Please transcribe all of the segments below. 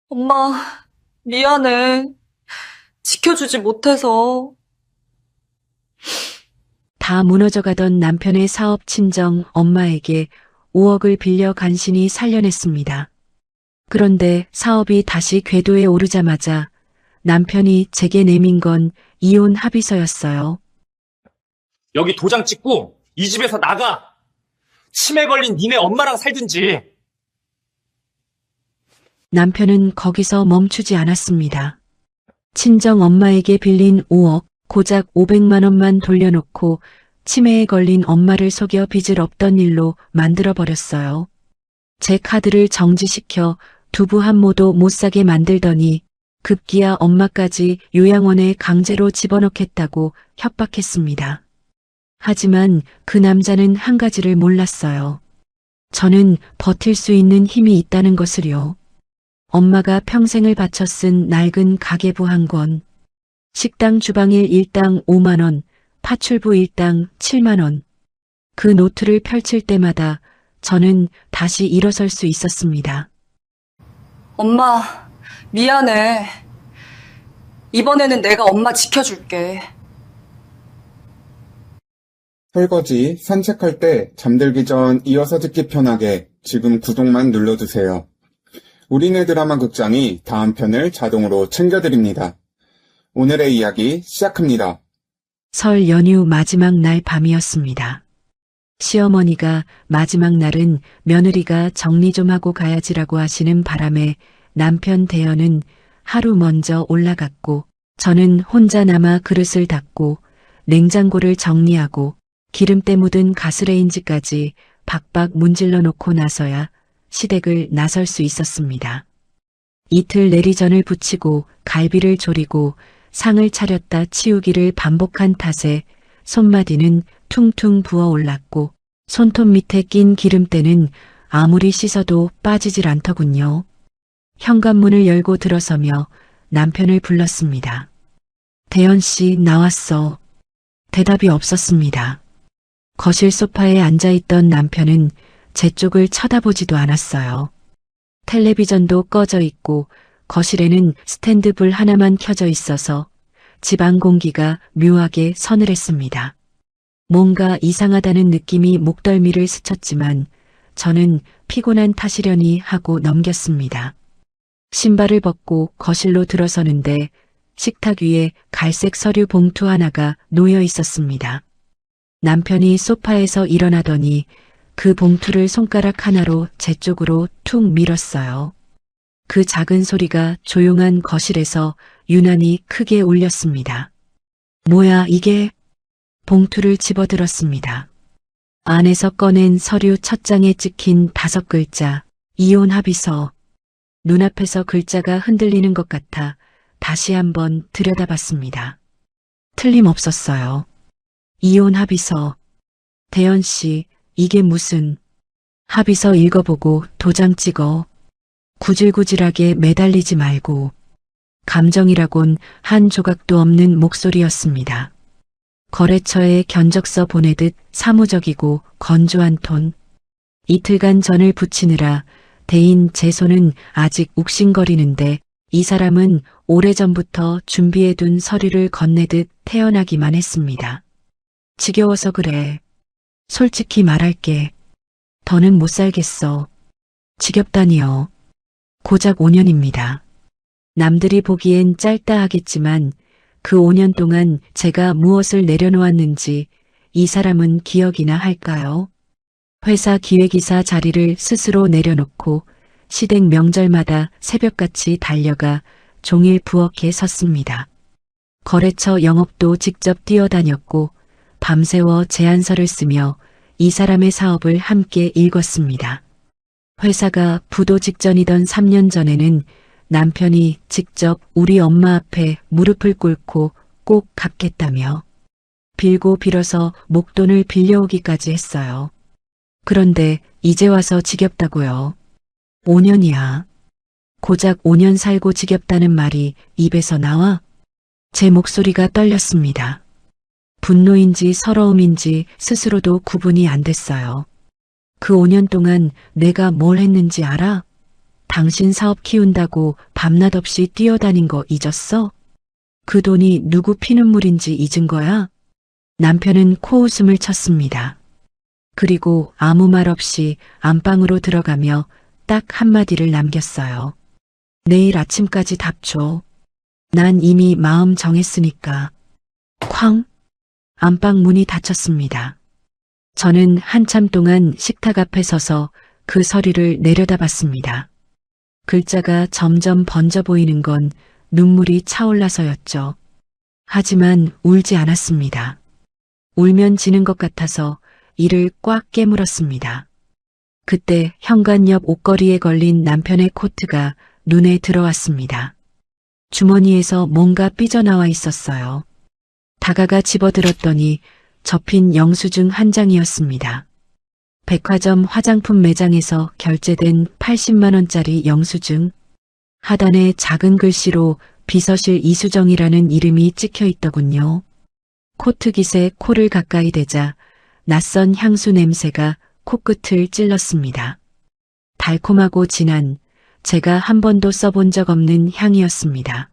엄마, 미안해. 지켜주지 못해서. 다 무너져가던 남편의 사업 친정 엄마에게 5억을 빌려 간신히 살려냈습니다. 그런데 사업이 다시 궤도에 오르자마자 남편이 제게 내민 건 이혼 합의서였어요. 여기 도장 찍고 이 집에서 나가. 치매 걸린 니네 엄마랑 살든지. 남편은 거기서 멈추지 않았습니다. 친정 엄마에게 빌린 5억, 고작 500만 원만 돌려놓고 치매에 걸린 엄마를 속여 빚을 없던 일로 만들어버렸어요. 제 카드를 정지시켜 두부 한 모도 못 사게 만들더니 급기야 엄마까지 요양원에 강제로 집어넣겠다고 협박했습니다. 하지만 그 남자는 한 가지를 몰랐어요. 저는 버틸 수 있는 힘이 있다는 것을요. 엄마가 평생을 바쳐 쓴 낡은 가계부 한 권, 식당 주방일 일당 5만 원, 파출부 일당 7만 원. 그 노트를 펼칠 때마다 저는 다시 일어설 수 있었습니다. 엄마, 미안해. 이번에는 내가 엄마 지켜줄게. 설거지, 산책할 때 잠들기 전 이어서 듣기 편하게 지금 구독만 눌러주세요. 우리네 드라마 극장이 다음 편을 자동으로 챙겨드립니다. 오늘의 이야기 시작합니다. 설 연휴 마지막 날 밤이었습니다. 시어머니가 마지막 날은 며느리가 정리 좀 하고 가야지라고 하시는 바람에 남편 대연은 하루 먼저 올라갔고 저는 혼자 남아 그릇을 닦고 냉장고를 정리하고 기름때 묻은 가스레인지까지 박박 문질러 놓고 나서야 시댁을 나설 수 있었습니다. 이틀 내리전을 부치고 갈비를 졸이고 상을 차렸다 치우기를 반복한 탓에 손마디는 퉁퉁 부어 올랐고 손톱 밑에 낀 기름때는 아무리 씻어도 빠지질 않더군요. 현관문을 열고 들어서며 남편을 불렀습니다. 대연 씨 나왔어. 대답이 없었습니다. 거실 소파에 앉아있던 남편은 제 쪽을 쳐다보지도 않았어요. 텔레비전도 꺼져 있고 거실에는 스탠드불 하나만 켜져 있어서 집안 공기가 묘하게 서늘했습니다. 뭔가 이상하다는 느낌이 목덜미를 스쳤지만 저는 피곤한 탓이려니 하고 넘겼습니다. 신발을 벗고 거실로 들어서는데 식탁 위에 갈색 서류 봉투 하나가 놓여 있었습니다. 남편이 소파에서 일어나더니 그 봉투를 손가락 하나로 제 쪽으로 툭 밀었어요. 그 작은 소리가 조용한 거실에서 유난히 크게 울렸습니다. 뭐야 이게? 봉투를 집어들었습니다. 안에서 꺼낸 서류 첫 장에 찍힌 5글자, 이혼 합의서. 눈앞에서 글자가 흔들리는 것 같아 다시 한번 들여다봤습니다. 틀림없었어요. 이혼 합의서. 대연 씨, 이게 무슨... 합의서 읽어보고 도장 찍어. 구질구질하게 매달리지 말고. 감정이라곤 한 조각도 없는 목소리였습니다. 거래처에 견적서 보내듯 사무적이고 건조한 톤. 이틀간 전을 붙이느라 대인 제 손은 아직 욱신거리는데 이 사람은 오래전부터 준비해둔 서류를 건네듯 태어나기만 했습니다. 지겨워서 그래. 솔직히 말할게. 더는 못 살겠어. 지겹다니요. 고작 5년입니다. 남들이 보기엔 짧다 하겠지만 그 5년 동안 제가 무엇을 내려놓았는지 이 사람은 기억이나 할까요? 회사 기획이사 자리를 스스로 내려놓고 시댁 명절마다 새벽같이 달려가 종일 부엌에 섰습니다. 거래처 영업도 직접 뛰어다녔고 밤새워 제안서를 쓰며 이 사람의 사업을 함께 읽었습니다. 회사가 부도 직전이던 3년 전에는 남편이 직접 우리 엄마 앞에 무릎을 꿇고 꼭 갚겠다며 빌고 빌어서 목돈을 빌려오기까지 했어요. 그런데 이제 와서 지겹다고요. 5년이야. 고작 5년 살고 지겹다는 말이 입에서 나와? 제 목소리가 떨렸습니다. 분노인지 서러움인지 스스로도 구분이 안 됐어요. 그 5년 동안 내가 뭘 했는지 알아? 당신 사업 키운다고 밤낮 없이 뛰어다닌 거 잊었어? 그 돈이 누구 피눈물인지 잊은 거야? 남편은 코웃음을 쳤습니다. 그리고 아무 말 없이 안방으로 들어가며 딱 한마디를 남겼어요. 내일 아침까지 답 줘. 난 이미 마음 정했으니까. 쾅! 안방 문이 닫혔습니다. 저는 한참 동안 식탁 앞에 서서 그 서류를 내려다봤습니다. 글자가 점점 번져 보이는 건 눈물이 차올라서였죠. 하지만 울지 않았습니다. 울면 지는 것 같아서 이를 꽉 깨물었습니다. 그때 현관 옆 옷걸이에 걸린 남편의 코트가 눈에 들어왔습니다. 주머니에서 뭔가 삐져나와 있었어요. 다가가 집어들었더니 접힌 영수증 한 장이었습니다. 백화점 화장품 매장에서 결제된 80만 원짜리 영수증. 하단에 작은 글씨로 비서실 이수정이라는 이름이 찍혀 있더군요. 코트깃에 코를 가까이 대자 낯선 향수 냄새가 코끝을 찔렀습니다. 달콤하고 진한, 제가 한 번도 써본 적 없는 향이었습니다.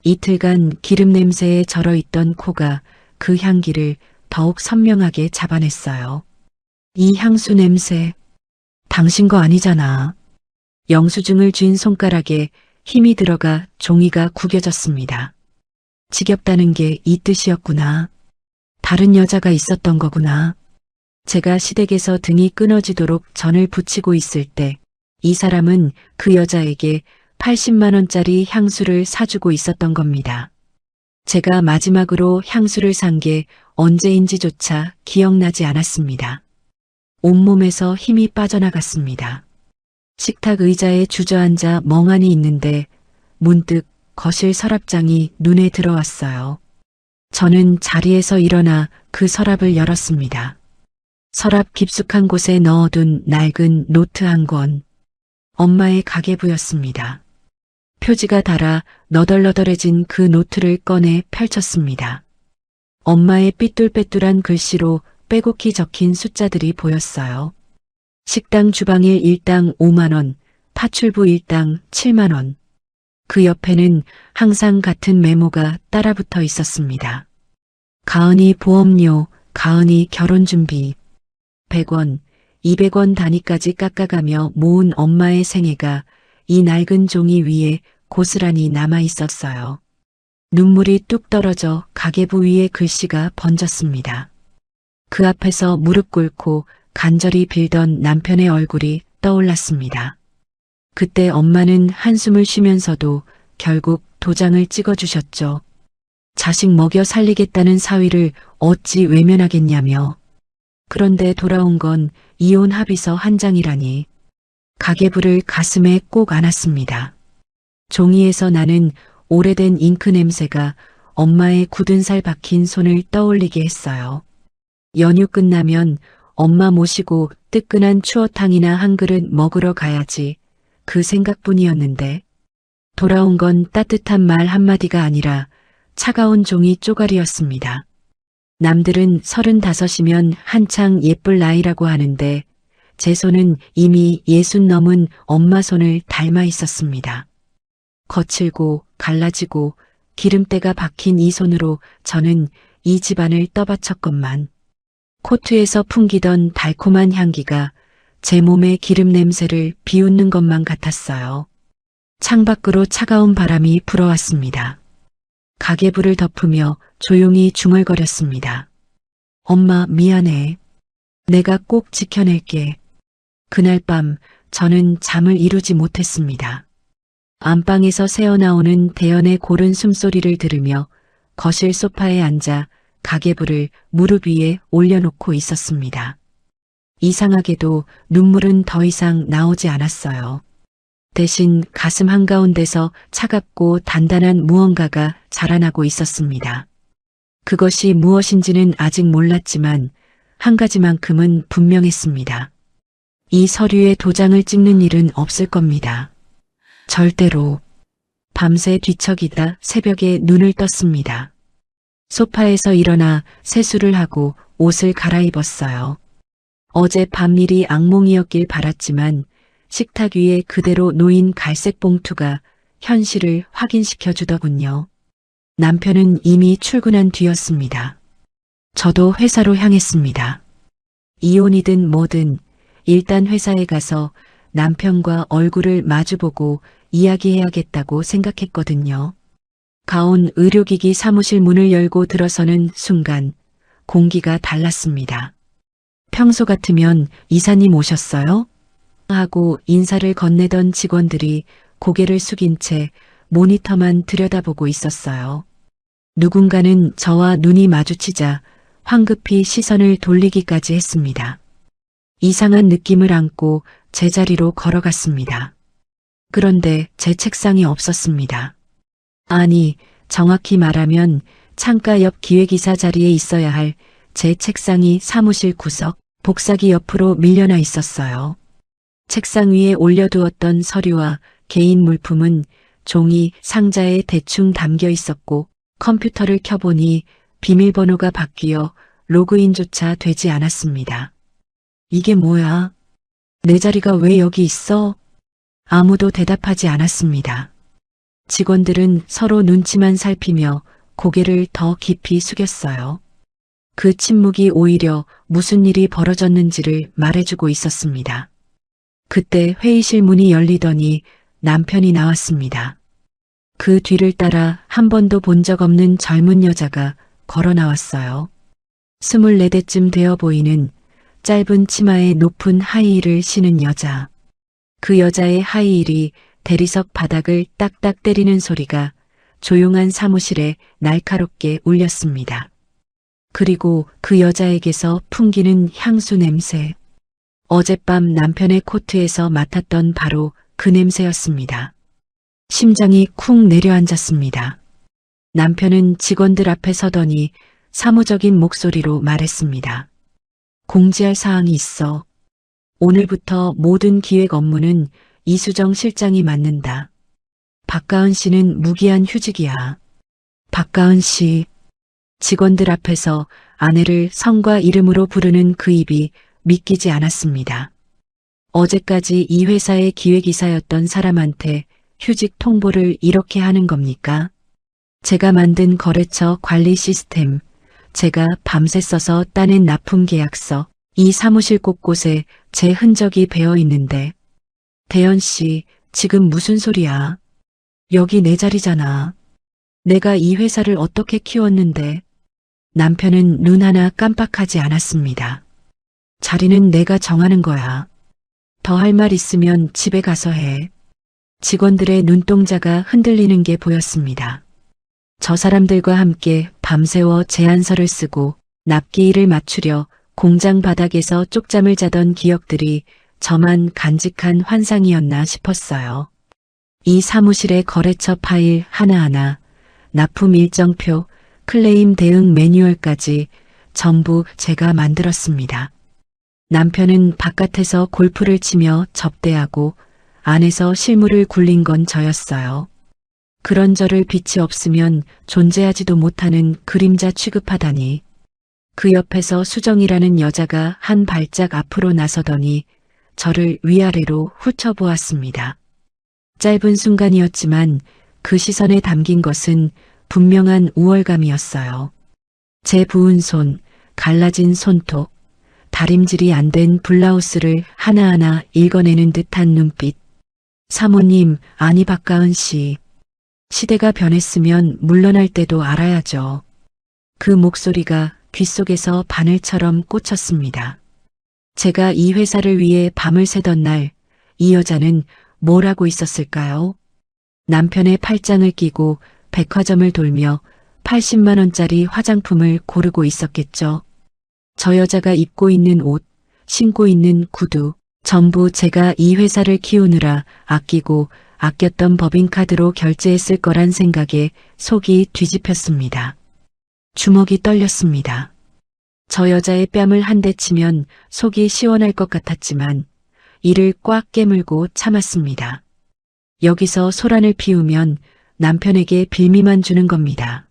이틀간 기름 냄새에 절어있던 코가 그 향기를 더욱 선명하게 잡아냈어요. 이 향수 냄새, 당신 거 아니잖아. 영수증을 쥔 손가락에 힘이 들어가 종이가 구겨졌습니다. 지겹다는 게 이 뜻이었구나. 다른 여자가 있었던 거구나. 제가 시댁에서 등이 끊어지도록 전을 붙이고 있을 때 이 사람은 그 여자에게 80만 원짜리 향수를 사주고 있었던 겁니다. 제가 마지막으로 향수를 산 게 언제인지조차 기억나지 않았습니다. 온몸에서 힘이 빠져나갔습니다. 식탁 의자에 주저앉아 멍하니 있는데 문득 거실 서랍장이 눈에 들어왔어요. 저는 자리에서 일어나 그 서랍을 열었습니다. 서랍 깊숙한 곳에 넣어둔 낡은 노트 한 권. 엄마의 가계부였습니다. 표지가 닳아 너덜너덜해진 그 노트를 꺼내 펼쳤습니다. 엄마의 삐뚤빼뚤한 글씨로 빼곡히 적힌 숫자들이 보였어요. 식당 주방일 일당 5만 원, 파출부 일당 7만 원. 그 옆에는 항상 같은 메모가 따라붙어 있었습니다. 가은이 보험료, 가은이 결혼준비. 100원, 200원 단위까지 깎아가며 모은 엄마의 생애가 이 낡은 종이 위에 고스란히 남아 있었어요. 눈물이 뚝 떨어져 가계부 위에 글씨가 번졌습니다. 그 앞에서 무릎 꿇고 간절히 빌던 남편의 얼굴이 떠올랐습니다. 그때 엄마는 한숨을 쉬면서도 결국 도장을 찍어주셨죠. 자식 먹여 살리겠다는 사위를 어찌 외면하겠냐며. 그런데 돌아온 건 이혼 합의서 한 장이라니. 가계부를 가슴에 꼭 안았습니다. 종이에서 나는 오래된 잉크 냄새가 엄마의 굳은 살 박힌 손을 떠올리게 했어요. 연휴 끝나면 엄마 모시고 뜨끈한 추어탕이나 한 그릇 먹으러 가야지. 그 생각뿐이었는데 돌아온 건 따뜻한 말 한마디가 아니라 차가운 종이 쪼가리였습니다. 남들은 35이면 한창 예쁠 나이라고 하는데 제 손은 이미 60 넘은 엄마 손을 닮아 있었습니다. 거칠고 갈라지고 기름때가 박힌 이 손으로 저는 이 집안을 떠받쳤건만 코트에서 풍기던 달콤한 향기가 제 몸의 기름 냄새를 비웃는 것만 같았어요. 창밖으로 차가운 바람이 불어왔습니다. 가계부를 덮으며 조용히 중얼거렸습니다. 엄마 미안해. 내가 꼭 지켜낼게. 그날 밤 저는 잠을 이루지 못했습니다. 안방에서 새어나오는 대연의 고른 숨소리를 들으며 거실 소파에 앉아 가계부를 무릎 위에 올려놓고 있었습니다. 이상하게도 눈물은 더 이상 나오지 않았어요. 대신 가슴 한가운데서 차갑고 단단한 무언가가 자라나고 있었습니다. 그것이 무엇인지는 아직 몰랐지만 한 가지만큼은 분명했습니다. 이 서류에 도장을 찍는 일은 없을 겁니다. 절대로. 밤새 뒤척이다 새벽에 눈을 떴습니다. 소파에서 일어나 세수를 하고 옷을 갈아입었어요. 어제 밤일이 악몽이었길 바랐지만 식탁 위에 그대로 놓인 갈색 봉투가 현실을 확인시켜 주더군요. 남편은 이미 출근한 뒤였습니다. 저도 회사로 향했습니다. 이혼이든 뭐든 일단 회사에 가서 남편과 얼굴을 마주보고 이야기해야겠다고 생각했거든요. 가온 의료기기 사무실 문을 열고 들어서는 순간 공기가 달랐습니다. 평소 같으면 이사님 오셨어요? 하고 인사를 건네던 직원들이 고개를 숙인 채 모니터만 들여다보고 있었어요. 누군가는 저와 눈이 마주치자 황급히 시선을 돌리기까지 했습니다. 이상한 느낌을 안고 제자리로 걸어갔습니다. 그런데 제 책상이 없었습니다. 아니, 정확히 말하면 창가 옆 기획이사 자리에 있어야 할 제 책상이 사무실 구석, 복사기 옆으로 밀려나 있었어요. 책상 위에 올려두었던 서류와 개인 물품은 종이 상자에 대충 담겨 있었고 컴퓨터를 켜보니 비밀번호가 바뀌어 로그인조차 되지 않았습니다. 이게 뭐야? 내 자리가 왜 여기 있어? 아무도 대답하지 않았습니다. 직원들은 서로 눈치만 살피며 고개를 더 깊이 숙였어요. 그 침묵이 오히려 무슨 일이 벌어졌는지를 말해주고 있었습니다. 그때 회의실 문이 열리더니 남편이 나왔습니다. 그 뒤를 따라 한 번도 본 적 없는 젊은 여자가 걸어 나왔어요. 24대쯤 되어 보이는 짧은 치마에 높은 하이힐을 신은 여자. 그 여자의 하이힐이 대리석 바닥을 딱딱 때리는 소리가 조용한 사무실에 날카롭게 울렸습니다. 그리고 그 여자에게서 풍기는 향수 냄새. 어젯밤 남편의 코트에서 맡았던 바로 그 냄새였습니다. 심장이 쿵 내려앉았습니다. 남편은 직원들 앞에 서더니 사무적인 목소리로 말했습니다. 공지할 사항이 있어. 오늘부터 모든 기획 업무는 이수정 실장이 맡는다. 박가은 씨는 무기한 휴직이야. 박가은 씨. 직원들 앞에서 아내를 성과 이름으로 부르는 그 입이 믿기지 않았습니다. 어제까지 이 회사의 기획이사였던 사람한테 휴직 통보를 이렇게 하는 겁니까? 제가 만든 거래처 관리 시스템, 제가 밤새 써서 따낸 납품 계약서, 이 사무실 곳곳에 제 흔적이 배어 있는데. 대현 씨, 지금 무슨 소리야? 여기 내 자리잖아. 내가 이 회사를 어떻게 키웠는데. 남편은 눈 하나 깜빡하지 않았습니다. 자리는 내가 정하는 거야. 더 할 말 있으면 집에 가서 해. 직원들의 눈동자가 흔들리는 게 보였습니다. 저 사람들과 함께 밤새워 제안서를 쓰고 납기일을 맞추려 공장 바닥에서 쪽잠을 자던 기억들이 저만 간직한 환상이었나 싶었어요. 이 사무실의 거래처 파일 하나하나, 납품 일정표, 클레임 대응 매뉴얼까지 전부 제가 만들었습니다. 남편은 바깥에서 골프를 치며 접대하고 안에서 실물을 굴린 건 저였어요. 그런 저를 빛이 없으면 존재하지도 못하는 그림자 취급하다니. 그 옆에서 수정이라는 여자가 한 발짝 앞으로 나서더니 저를 위아래로 훑어보았습니다. 짧은 순간이었지만 그 시선에 담긴 것은 분명한 우월감이었어요. 제 부은 손, 갈라진 손톱, 다림질이 안 된 블라우스를 하나하나 읽어내는 듯한 눈빛. 사모님, 아니 박가은 씨. 시대가 변했으면 물러날 때도 알아야죠. 그 목소리가 귓속에서 바늘처럼 꽂혔습니다. 제가 이 회사를 위해 밤을 새던 날, 이 여자는 뭘 하고 있었을까요? 남편의 팔짱을 끼고 백화점을 돌며 80만 원짜리 화장품을 고르고 있었겠죠. 저 여자가 입고 있는 옷, 신고 있는 구두, 전부 제가 이 회사를 키우느라 아끼고 아꼈던 법인카드로 결제했을 거란 생각에 속이 뒤집혔습니다. 주먹이 떨렸습니다. 저 여자의 뺨을 한 대 치면 속이 시원할 것 같았지만 이를 꽉 깨물고 참았습니다. 여기서 소란을 피우면 남편에게 빌미만 주는 겁니다.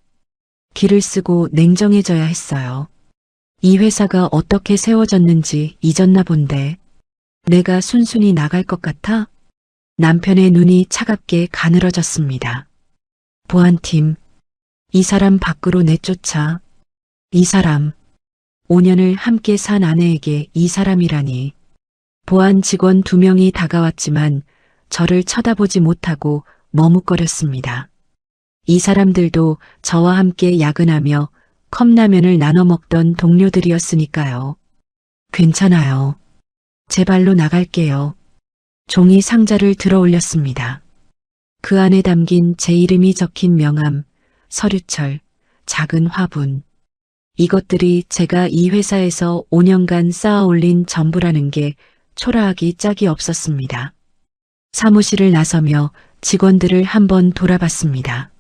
기를 쓰고 냉정해져야 했어요. 이 회사가 어떻게 세워졌는지 잊었나 본데. 내가 순순히 나갈 것 같아? 남편의 눈이 차갑게 가늘어졌습니다. 보안팀, 이 사람 밖으로 내쫓아. 이 사람, 5년을 함께 산 아내에게 이 사람이라니. 보안 직원 2명이 다가왔지만 저를 쳐다보지 못하고 머뭇거렸습니다. 이 사람들도 저와 함께 야근하며 컵라면을 나눠 먹던 동료들이었으니까요. 괜찮아요. 제 발로 나갈게요. 종이 상자를 들어 올렸습니다. 그 안에 담긴 제 이름이 적힌 명함, 서류철, 작은 화분. 이것들이 제가 이 회사에서 5년간 쌓아 올린 전부라는 게 초라하기 짝이 없었습니다. 사무실을 나서며 직원들을 한번 돌아봤습니다.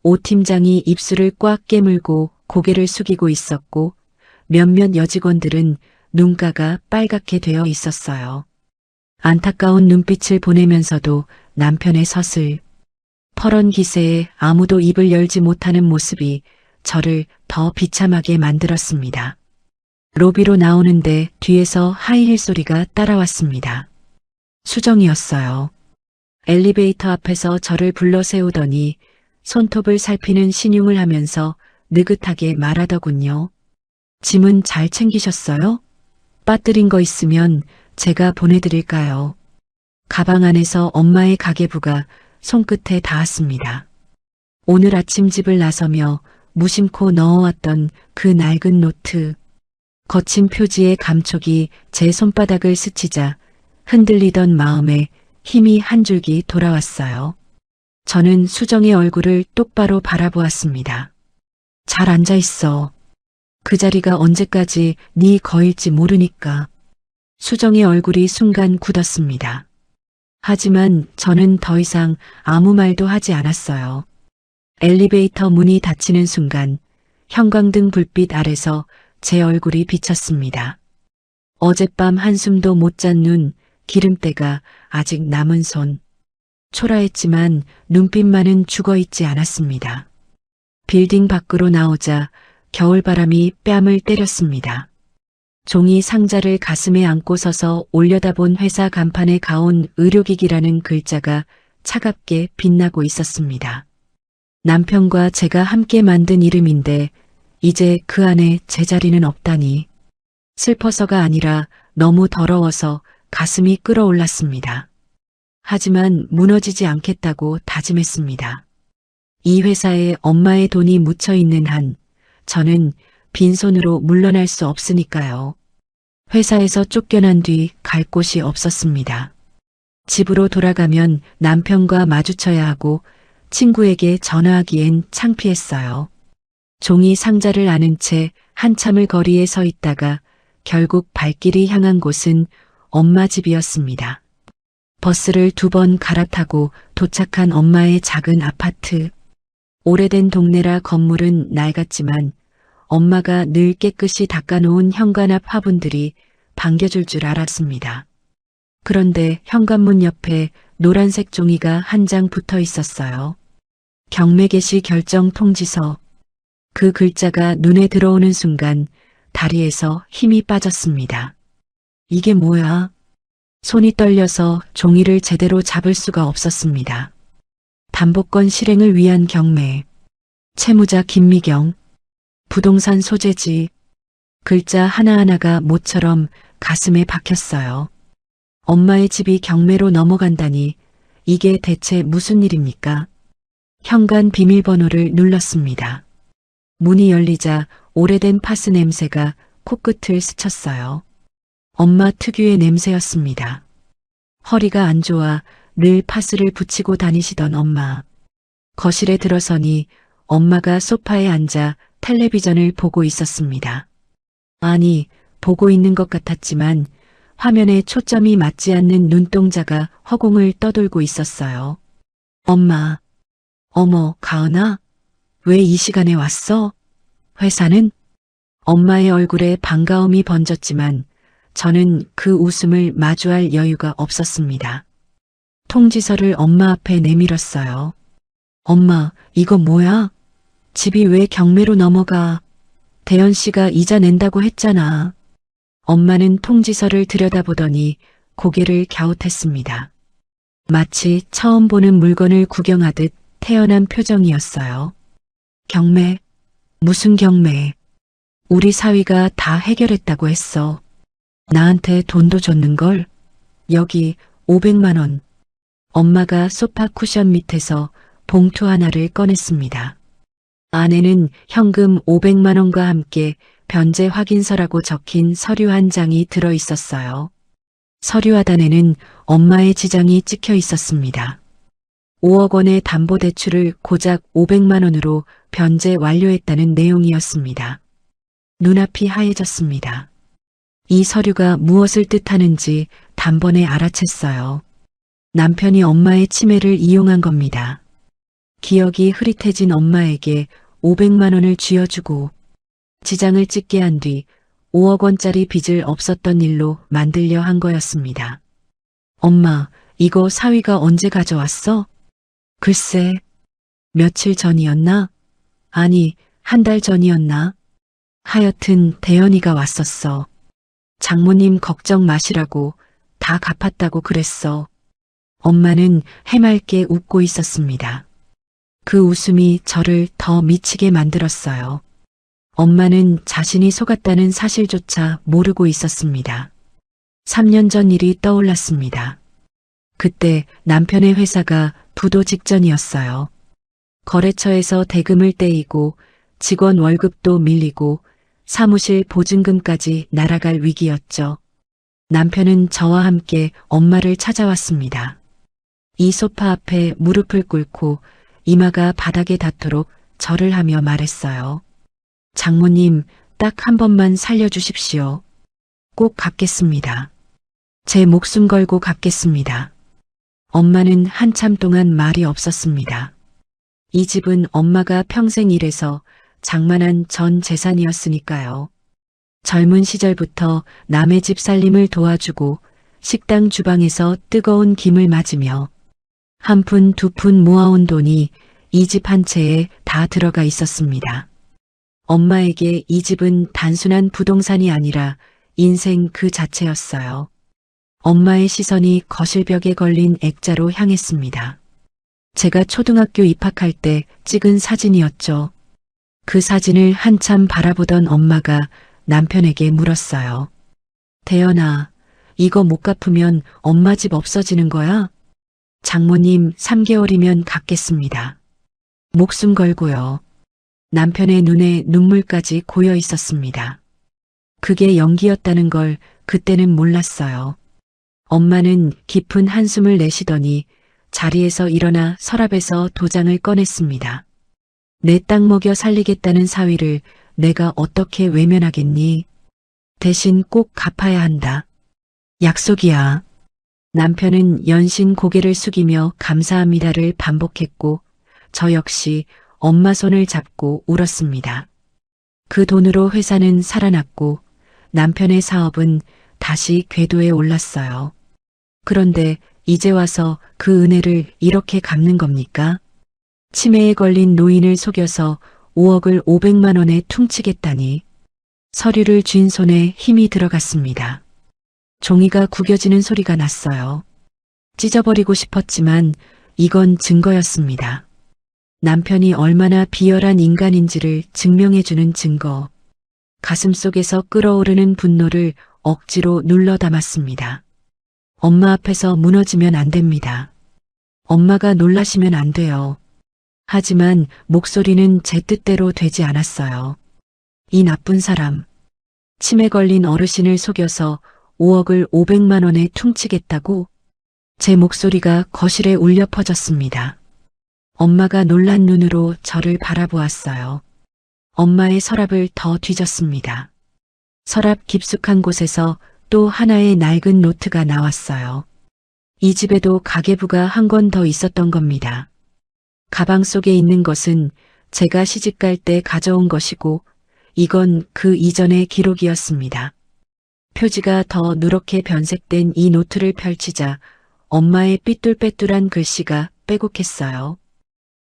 오 팀장이 입술을 꽉 깨물고 고개를 숙이고 있었고 몇몇 여직원들은 눈가가 빨갛게 되어 있었어요. 안타까운 눈빛을 보내면서도 남편의 서슬, 퍼런 기세에 아무도 입을 열지 못하는 모습이 저를 더 비참하게 만들었습니다. 로비로 나오는데 뒤에서 하이힐 소리가 따라왔습니다. 수정이었어요. 엘리베이터 앞에서 저를 불러 세우더니 손톱을 살피는 신용을 하면서 느긋하게 말하더군요. 짐은 잘 챙기셨어요? 빠뜨린 거 있으면 제가 보내드릴까요? 가방 안에서 엄마의 가계부가 손끝에 닿았습니다. 오늘 아침 집을 나서며 무심코 넣어왔던 그 낡은 노트. 거친 표지의 감촉이 제 손바닥을 스치자 흔들리던 마음에 힘이 한 줄기 돌아왔어요. 저는 수정의 얼굴을 똑바로 바라보았습니다. 잘 앉아있어. 그 자리가 언제까지 네 거일지 모르니까. 수정의 얼굴이 순간 굳었습니다. 하지만 저는 더 이상 아무 말도 하지 않았어요. 엘리베이터 문이 닫히는 순간 형광등 불빛 아래서 제 얼굴이 비쳤습니다. 어젯밤 한숨도 못 잔 눈, 기름때가 아직 남은 손. 초라했지만 눈빛만은 죽어있지 않았습니다. 빌딩 밖으로 나오자 겨울바람이 뺨을 때렸습니다. 종이 상자를 가슴에 안고 서서 올려다본 회사 간판에 가온 의료기기라는 글자가 차갑게 빛나고 있었습니다. 남편과 제가 함께 만든 이름인데 이제 그 안에 제 자리는 없다니. 슬퍼서가 아니라 너무 더러워서 가슴이 끓어올랐습니다. 하지만 무너지지 않겠다고 다짐했습니다. 이 회사에 엄마의 돈이 묻혀 있는 한 저는 빈손으로 물러날 수 없으니까요. 회사에서 쫓겨난 뒤 갈 곳이 없었습니다. 집으로 돌아가면 남편과 마주쳐야 하고 친구에게 전화하기엔 창피했어요. 종이 상자를 안은 채 한참을 거리에 서 있다가 결국 발길이 향한 곳은 엄마 집이었습니다. 버스를 2번 갈아타고 도착한 엄마의 작은 아파트. 오래된 동네라 건물은 낡았지만 엄마가 늘 깨끗이 닦아놓은 현관 앞 화분들이 반겨줄 줄 알았습니다. 그런데 현관문 옆에 노란색 종이가 한 장 붙어 있었어요. 경매 개시 결정 통지서. 그 글자가 눈에 들어오는 순간 다리에서 힘이 빠졌습니다. 이게 뭐야? 손이 떨려서 종이를 제대로 잡을 수가 없었습니다. 담보권 실행을 위한 경매. 채무자 김미경. 부동산 소재지. 글자 하나하나가 모처럼 가슴에 박혔어요. 엄마의 집이 경매로 넘어간다니 이게 대체 무슨 일입니까? 현관 비밀번호를 눌렀습니다. 문이 열리자 오래된 파스 냄새가 코끝을 스쳤어요. 엄마 특유의 냄새였습니다. 허리가 안 좋아 늘 파스를 붙이고 다니시던 엄마. 거실에 들어서니 엄마가 소파에 앉아 텔레비전을 보고 있었습니다. 아니, 보고 있는 것 같았지만 화면에 초점이 맞지 않는 눈동자가 허공을 떠돌고 있었어요. 엄마. 어머, 가은아? 왜 이 시간에 왔어? 회사는? 엄마의 얼굴에 반가움이 번졌지만 저는 그 웃음을 마주할 여유가 없었습니다. 통지서를 엄마 앞에 내밀었어요. 엄마, 이거 뭐야? 집이 왜 경매로 넘어가? 대현 씨가 이자 낸다고 했잖아. 엄마는 통지서를 들여다보더니 고개를 갸웃했습니다. 마치 처음 보는 물건을 구경하듯 태연한 표정이었어요. 경매? 무슨 경매? 우리 사위가 다 해결했다고 했어. 나한테 돈도 줬는걸? 여기 500만 원. 엄마가 소파 쿠션 밑에서 봉투 하나를 꺼냈습니다. 안에는 현금 500만 원과 함께 변제 확인서라고 적힌 서류 한 장이 들어 있었어요. 서류 하단에는 엄마의 지장이 찍혀 있었습니다. 5억 원의 담보대출을 고작 500만 원으로 변제 완료했다는 내용이었습니다. 눈앞이 하얘졌습니다. 이 서류가 무엇을 뜻하는지 단번에 알아챘어요. 남편이 엄마의 치매를 이용한 겁니다. 기억이 흐릿해진 엄마에게 500만 원을 쥐어주고 지장을 찍게 한 뒤 5억 원짜리 빚을 없었던 일로 만들려 한 거였습니다. 엄마, 이거 사위가 언제 가져왔어? 글쎄, 며칠 전이었나? 아니, 한 달 전이었나? 하여튼 대현이가 왔었어. 장모님 걱정 마시라고 다 갚았다고 그랬어. 엄마는 해맑게 웃고 있었습니다. 그 웃음이 저를 더 미치게 만들었어요. 엄마는 자신이 속았다는 사실조차 모르고 있었습니다. 3년 전 일이 떠올랐습니다. 그때 남편의 회사가 부도 직전이었어요. 거래처에서 대금을 떼이고 직원 월급도 밀리고 사무실 보증금까지 날아갈 위기였죠. 남편은 저와 함께 엄마를 찾아왔습니다. 이 소파 앞에 무릎을 꿇고 이마가 바닥에 닿도록 절을 하며 말했어요. 장모님, 딱 한 번만 살려주십시오. 꼭 갚겠습니다. 제 목숨 걸고 갚겠습니다. 엄마는 한참 동안 말이 없었습니다. 이 집은 엄마가 평생 일해서 장만한 전 재산이었으니까요. 젊은 시절부터 남의 집 살림을 도와주고 식당 주방에서 뜨거운 김을 맞으며 한 푼 두 푼 모아온 돈이 이 집 한 채에 다 들어가 있었습니다. 엄마에게 이 집은 단순한 부동산이 아니라 인생 그 자체였어요. 엄마의 시선이 거실벽에 걸린 액자로 향했습니다. 제가 초등학교 입학할 때 찍은 사진이었죠. 그 사진을 한참 바라보던 엄마가 남편에게 물었어요. 대현아, 이거 못 갚으면 엄마 집 없어지는 거야? 장모님 3개월이면 갚겠습니다. 목숨 걸고요. 남편의 눈에 눈물까지 고여 있었습니다. 그게 연기였다는 걸 그때는 몰랐어요. 엄마는 깊은 한숨을 내쉬더니 자리에서 일어나 서랍에서 도장을 꺼냈습니다. 내 땅 먹여 살리겠다는 사위를 내가 어떻게 외면하겠니? 대신 꼭 갚아야 한다. 약속이야. 남편은 연신 고개를 숙이며 감사합니다를 반복했고 저 역시 엄마 손을 잡고 울었습니다. 그 돈으로 회사는 살아났고 남편의 사업은 다시 궤도에 올랐어요. 그런데 이제 와서 그 은혜를 이렇게 갚는 겁니까? 치매에 걸린 노인을 속여서 5억을 500만 원에 퉁치겠다니. 서류를 쥔 손에 힘이 들어갔습니다. 종이가 구겨지는 소리가 났어요. 찢어버리고 싶었지만 이건 증거였습니다. 남편이 얼마나 비열한 인간인지를 증명해주는 증거. 가슴속에서 끓어오르는 분노를 억지로 눌러 담았습니다. 엄마 앞에서 무너지면 안 됩니다. 엄마가 놀라시면 안 돼요. 하지만 목소리는 제 뜻대로 되지 않았어요. 이 나쁜 사람. 치매 걸린 어르신을 속여서 5억을 500만 원에 퉁치겠다고? 제 목소리가 거실에 울려 퍼졌습니다. 엄마가 놀란 눈으로 저를 바라보았어요. 엄마의 서랍을 더 뒤졌습니다. 서랍 깊숙한 곳에서 또 하나의 낡은 노트가 나왔어요. 이 집에도 가계부가 한 권 더 있었던 겁니다. 가방 속에 있는 것은 제가 시집갈 때 가져온 것이고 이건 그 이전의 기록이었습니다. 표지가 더 누렇게 변색된 이 노트를 펼치자 엄마의 삐뚤빼뚤한 글씨가 빼곡했어요.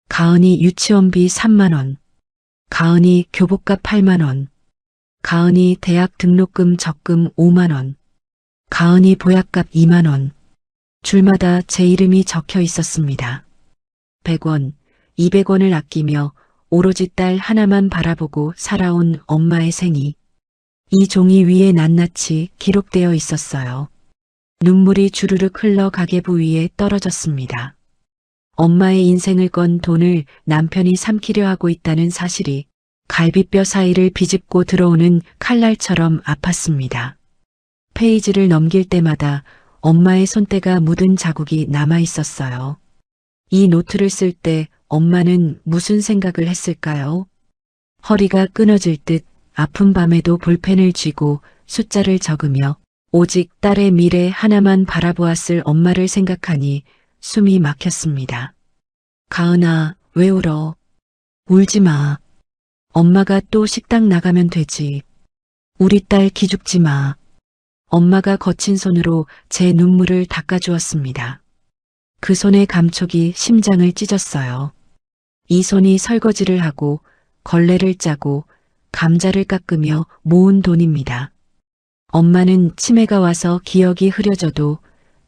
가은이 유치원비 3만 원, 가은이 교복값 8만 원, 가은이 대학 등록금 적금 5만 원, 가은이 보약값 2만 원. 줄마다 제 이름이 적혀 있었습니다. 100원, 200원을 아끼며 오로지 딸 하나만 바라보고 살아온 엄마의 생이 이 종이 위에 낱낱이 기록되어 있었어요. 눈물이 주르륵 흘러 가계부 위에 떨어졌습니다. 엄마의 인생을 건 돈을 남편이 삼키려 하고 있다는 사실이 갈비뼈 사이를 비집고 들어오는 칼날처럼 아팠습니다. 페이지를 넘길 때마다 엄마의 손때가 묻은 자국이 남아 있었어요. 이 노트를 쓸 때 엄마는 무슨 생각을 했을까요? 허리가 끊어질 듯 아픈 밤에도 볼펜을 쥐고 숫자를 적으며 오직 딸의 미래 하나만 바라보았을 엄마를 생각하니 숨이 막혔습니다. 가은아, 왜 울어? 울지 마. 엄마가 또 식당 나가면 되지. 우리 딸 기죽지 마. 엄마가 거친 손으로 제 눈물을 닦아주었습니다. 그 손의 감촉이 심장을 찢었어요. 이 손이 설거지를 하고 걸레를 짜고 감자를 깎으며 모은 돈입니다. 엄마는 치매가 와서 기억이 흐려져도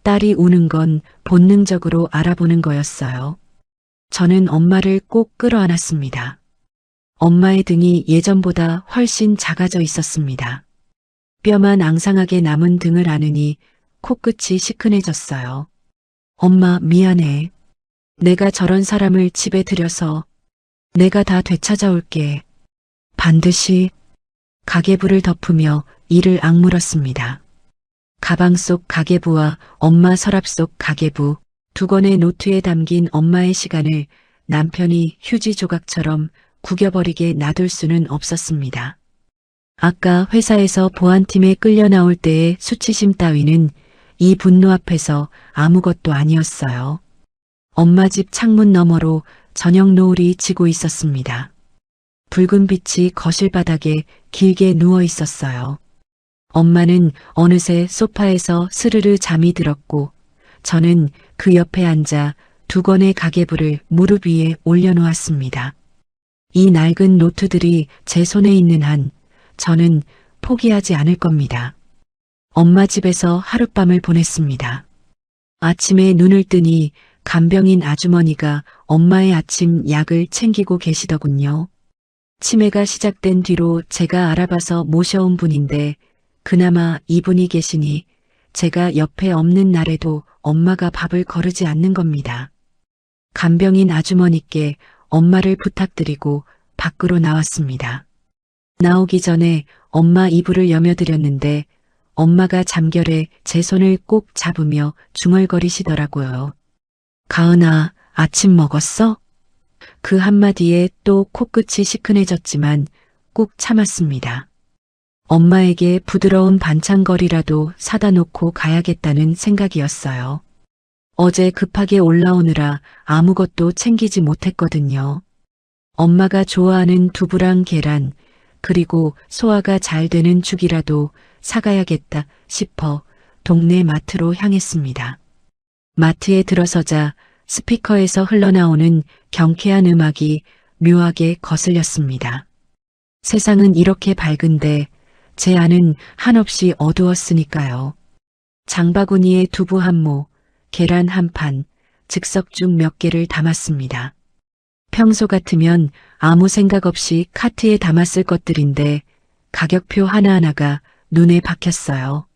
딸이 우는 건 본능적으로 알아보는 거였어요. 저는 엄마를 꼭 끌어안았습니다. 엄마의 등이 예전보다 훨씬 작아져 있었습니다. 뼈만 앙상하게 남은 등을 안으니 코끝이 시큰해졌어요. 엄마, 미안해. 내가 저런 사람을 집에 들여서 내가 다 되찾아올게. 반드시. 가계부를 덮으며 이를 악물었습니다. 가방 속 가계부와 엄마 서랍 속 가계부, 두 권의 노트에 담긴 엄마의 시간을 남편이 휴지 조각처럼 구겨버리게 놔둘 수는 없었습니다. 아까 회사에서 보안팀에 끌려 나올 때의 수치심 따위는 이 분노 앞에서 아무것도 아니었어요. 엄마 집 창문 너머로 저녁 노을이 지고 있었습니다. 붉은 빛이 거실 바닥에 길게 누워 있었어요. 엄마는 어느새 소파에서 스르르 잠이 들었고 저는 그 옆에 앉아 두 권의 가계부를 무릎 위에 올려놓았습니다. 이 낡은 노트들이 제 손에 있는 한 저는 포기하지 않을 겁니다. 엄마 집에서 하룻밤을 보냈습니다. 아침에 눈을 뜨니 간병인 아주머니가 엄마의 아침 약을 챙기고 계시더군요. 치매가 시작된 뒤로 제가 알아봐서 모셔온 분인데 그나마 이분이 계시니 제가 옆에 없는 날에도 엄마가 밥을 거르지 않는 겁니다. 간병인 아주머니께 엄마를 부탁드리고 밖으로 나왔습니다. 나오기 전에 엄마 이불을 여며드렸는데 엄마가 잠결에 제 손을 꼭 잡으며 중얼거리시더라고요. 가은아, 아침 먹었어? 그 한마디에 또 코끝이 시큰해졌지만 꾹 참았습니다. 엄마에게 부드러운 반찬거리라도 사다 놓고 가야겠다는 생각이었어요. 어제 급하게 올라오느라 아무것도 챙기지 못했거든요. 엄마가 좋아하는 두부랑 계란, 그리고 소화가 잘 되는 죽이라도 사가야겠다 싶어 동네 마트로 향했습니다. 마트에 들어서자 스피커에서 흘러나오는 경쾌한 음악이 묘하게 거슬렸습니다. 세상은 이렇게 밝은데 제 안은 한없이 어두웠으니까요. 장바구니에 두부 한 모, 계란 한 판, 즉석죽 몇 개를 담았습니다. 평소 같으면 아무 생각 없이 카트에 담았을 것들인데 가격표 하나하나가 눈에 박혔어요.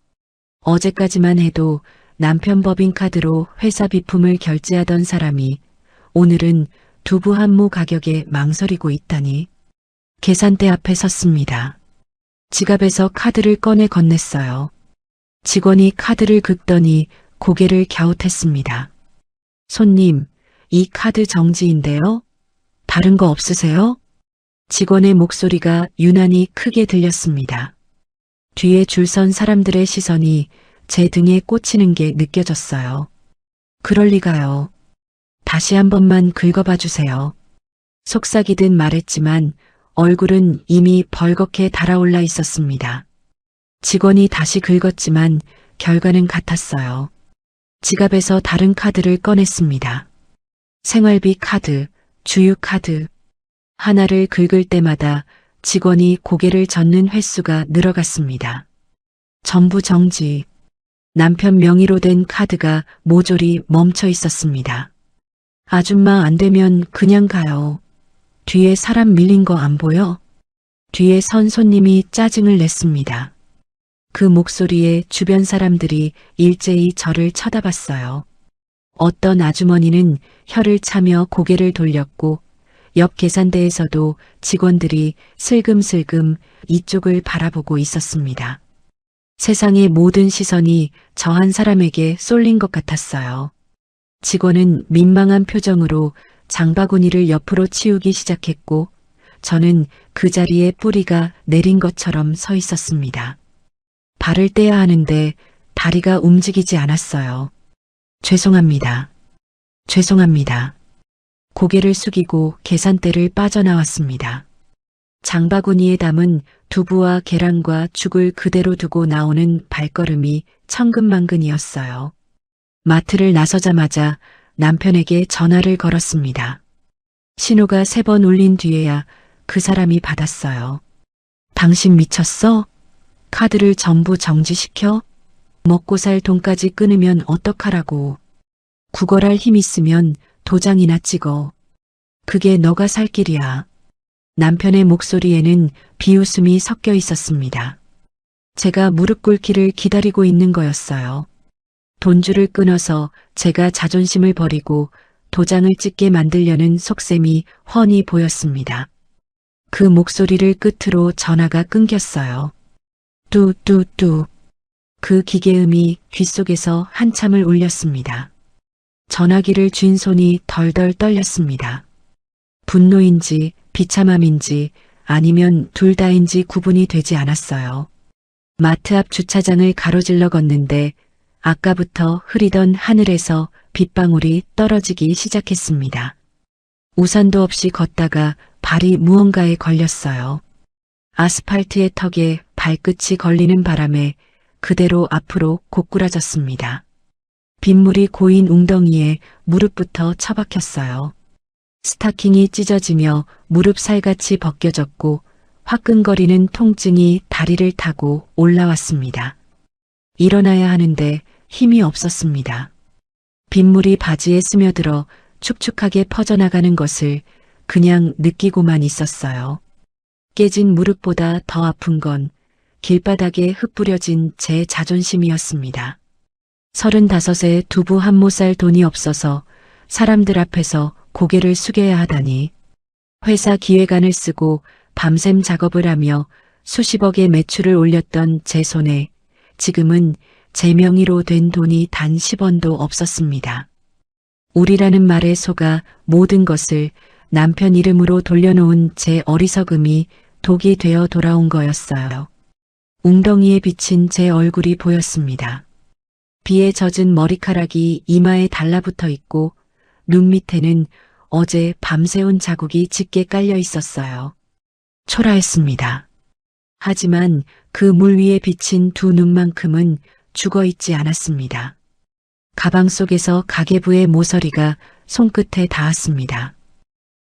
어제까지만 해도 남편 법인카드로 회사 비품을 결제하던 사람이 오늘은 두부 한 모 가격에 망설이고 있다니. 계산대 앞에 섰습니다. 지갑에서 카드를 꺼내 건넸어요. 직원이 카드를 긁더니 고개를 갸웃했습니다. 손님, 이 카드 정지인데요? 다른 거 없으세요? 직원의 목소리가 유난히 크게 들렸습니다. 뒤에 줄 선 사람들의 시선이 제 등에 꽂히는 게 느껴졌어요. 그럴 리가요. 다시 한 번만 긁어봐 주세요. 속삭이듯 말했지만 얼굴은 이미 벌겋게 달아올라 있었습니다. 직원이 다시 긁었지만 결과는 같았어요. 지갑에서 다른 카드를 꺼냈습니다. 생활비 카드, 주유 카드. 하나를 긁을 때마다 직원이 고개를 젓는 횟수가 늘어갔습니다. 전부 정지. 남편 명의로 된 카드가 모조리 멈춰 있었습니다. 아줌마 안 되면 그냥 가요. 뒤에 사람 밀린 거 안 보여? 뒤에 선 손님이 짜증을 냈습니다. 그 목소리에 주변 사람들이 일제히 저를 쳐다봤어요. 어떤 아주머니는 혀를 차며 고개를 돌렸고 옆 계산대에서도 직원들이 슬금슬금 이쪽을 바라보고 있었습니다. 세상의 모든 시선이 저 한 사람에게 쏠린 것 같았어요. 직원은 민망한 표정으로 장바구니를 옆으로 치우기 시작했고 저는 그 자리에 뿌리가 내린 것처럼 서 있었습니다. 발을 떼야 하는데 다리가 움직이지 않았어요. 죄송합니다. 죄송합니다. 고개를 숙이고 계산대를 빠져나왔습니다. 장바구니에 담은 두부와 계란과 죽을 그대로 두고 나오는 발걸음이 천근만근이었어요. 마트를 나서자마자 남편에게 전화를 걸었습니다. 신호가 3번 울린 뒤에야 그 사람이 받았어요. 당신 미쳤어? 카드를 전부 정지시켜? 먹고 살 돈까지 끊으면 어떡하라고. 구걸할 힘 있으면 도장이나 찍어. 그게 너가 살 길이야. 남편의 목소리에는 비웃음이 섞여 있었습니다. 제가 무릎 꿇기를 기다리고 있는 거였어요. 돈줄을 끊어서 제가 자존심을 버리고 도장을 찍게 만들려는 속셈이 훤히 보였습니다. 그 목소리를 끝으로 전화가 끊겼어요. 뚜뚜뚜. 그 기계음이 귓속에서 한참을 울렸습니다. 전화기를 쥔 손이 덜덜 떨렸습니다. 분노인지 비참함인지 아니면 둘 다인지 구분이 되지 않았어요. 마트 앞 주차장을 가로질러 걷는데 아까부터 흐리던 하늘에서 빗방울이 떨어지기 시작했습니다. 우산도 없이 걷다가 발이 무언가에 걸렸어요. 아스팔트의 턱에 발끝이 걸리는 바람에 그대로 앞으로 고꾸라졌습니다. 빗물이 고인 웅덩이에 무릎부터 처박혔어요. 스타킹이 찢어지며 무릎 살같이 벗겨졌고 화끈거리는 통증이 다리를 타고 올라왔습니다. 일어나야 하는데 힘이 없었습니다. 빗물이 바지에 스며들어 축축하게 퍼져나가는 것을 그냥 느끼고만 있었어요. 깨진 무릎보다 더 아픈 건 길바닥에 흩뿌려진 제 자존심이었습니다. 35에 두부 한 모 살 돈이 없어서 사람들 앞에서 고개를 숙여야 하다니. 회사 기획안을 쓰고 밤샘 작업을 하며 수십억의 매출을 올렸던 제 손에 지금은 제 명의로 된 돈이 단 10원도 없었습니다. 우리라는 말에 속아 모든 것을 남편 이름으로 돌려놓은 제 어리석음이 독이 되어 돌아온 거였어요. 웅덩이에 비친 제 얼굴이 보였습니다. 비에 젖은 머리카락이 이마에 달라붙어 있고 눈 밑에는 어제 밤새운 자국이 짙게 깔려 있었어요. 초라했습니다. 하지만 그 물 위에 비친 두 눈만큼은 죽어 있지 않았습니다. 가방 속에서 가계부의 모서리가 손끝에 닿았습니다.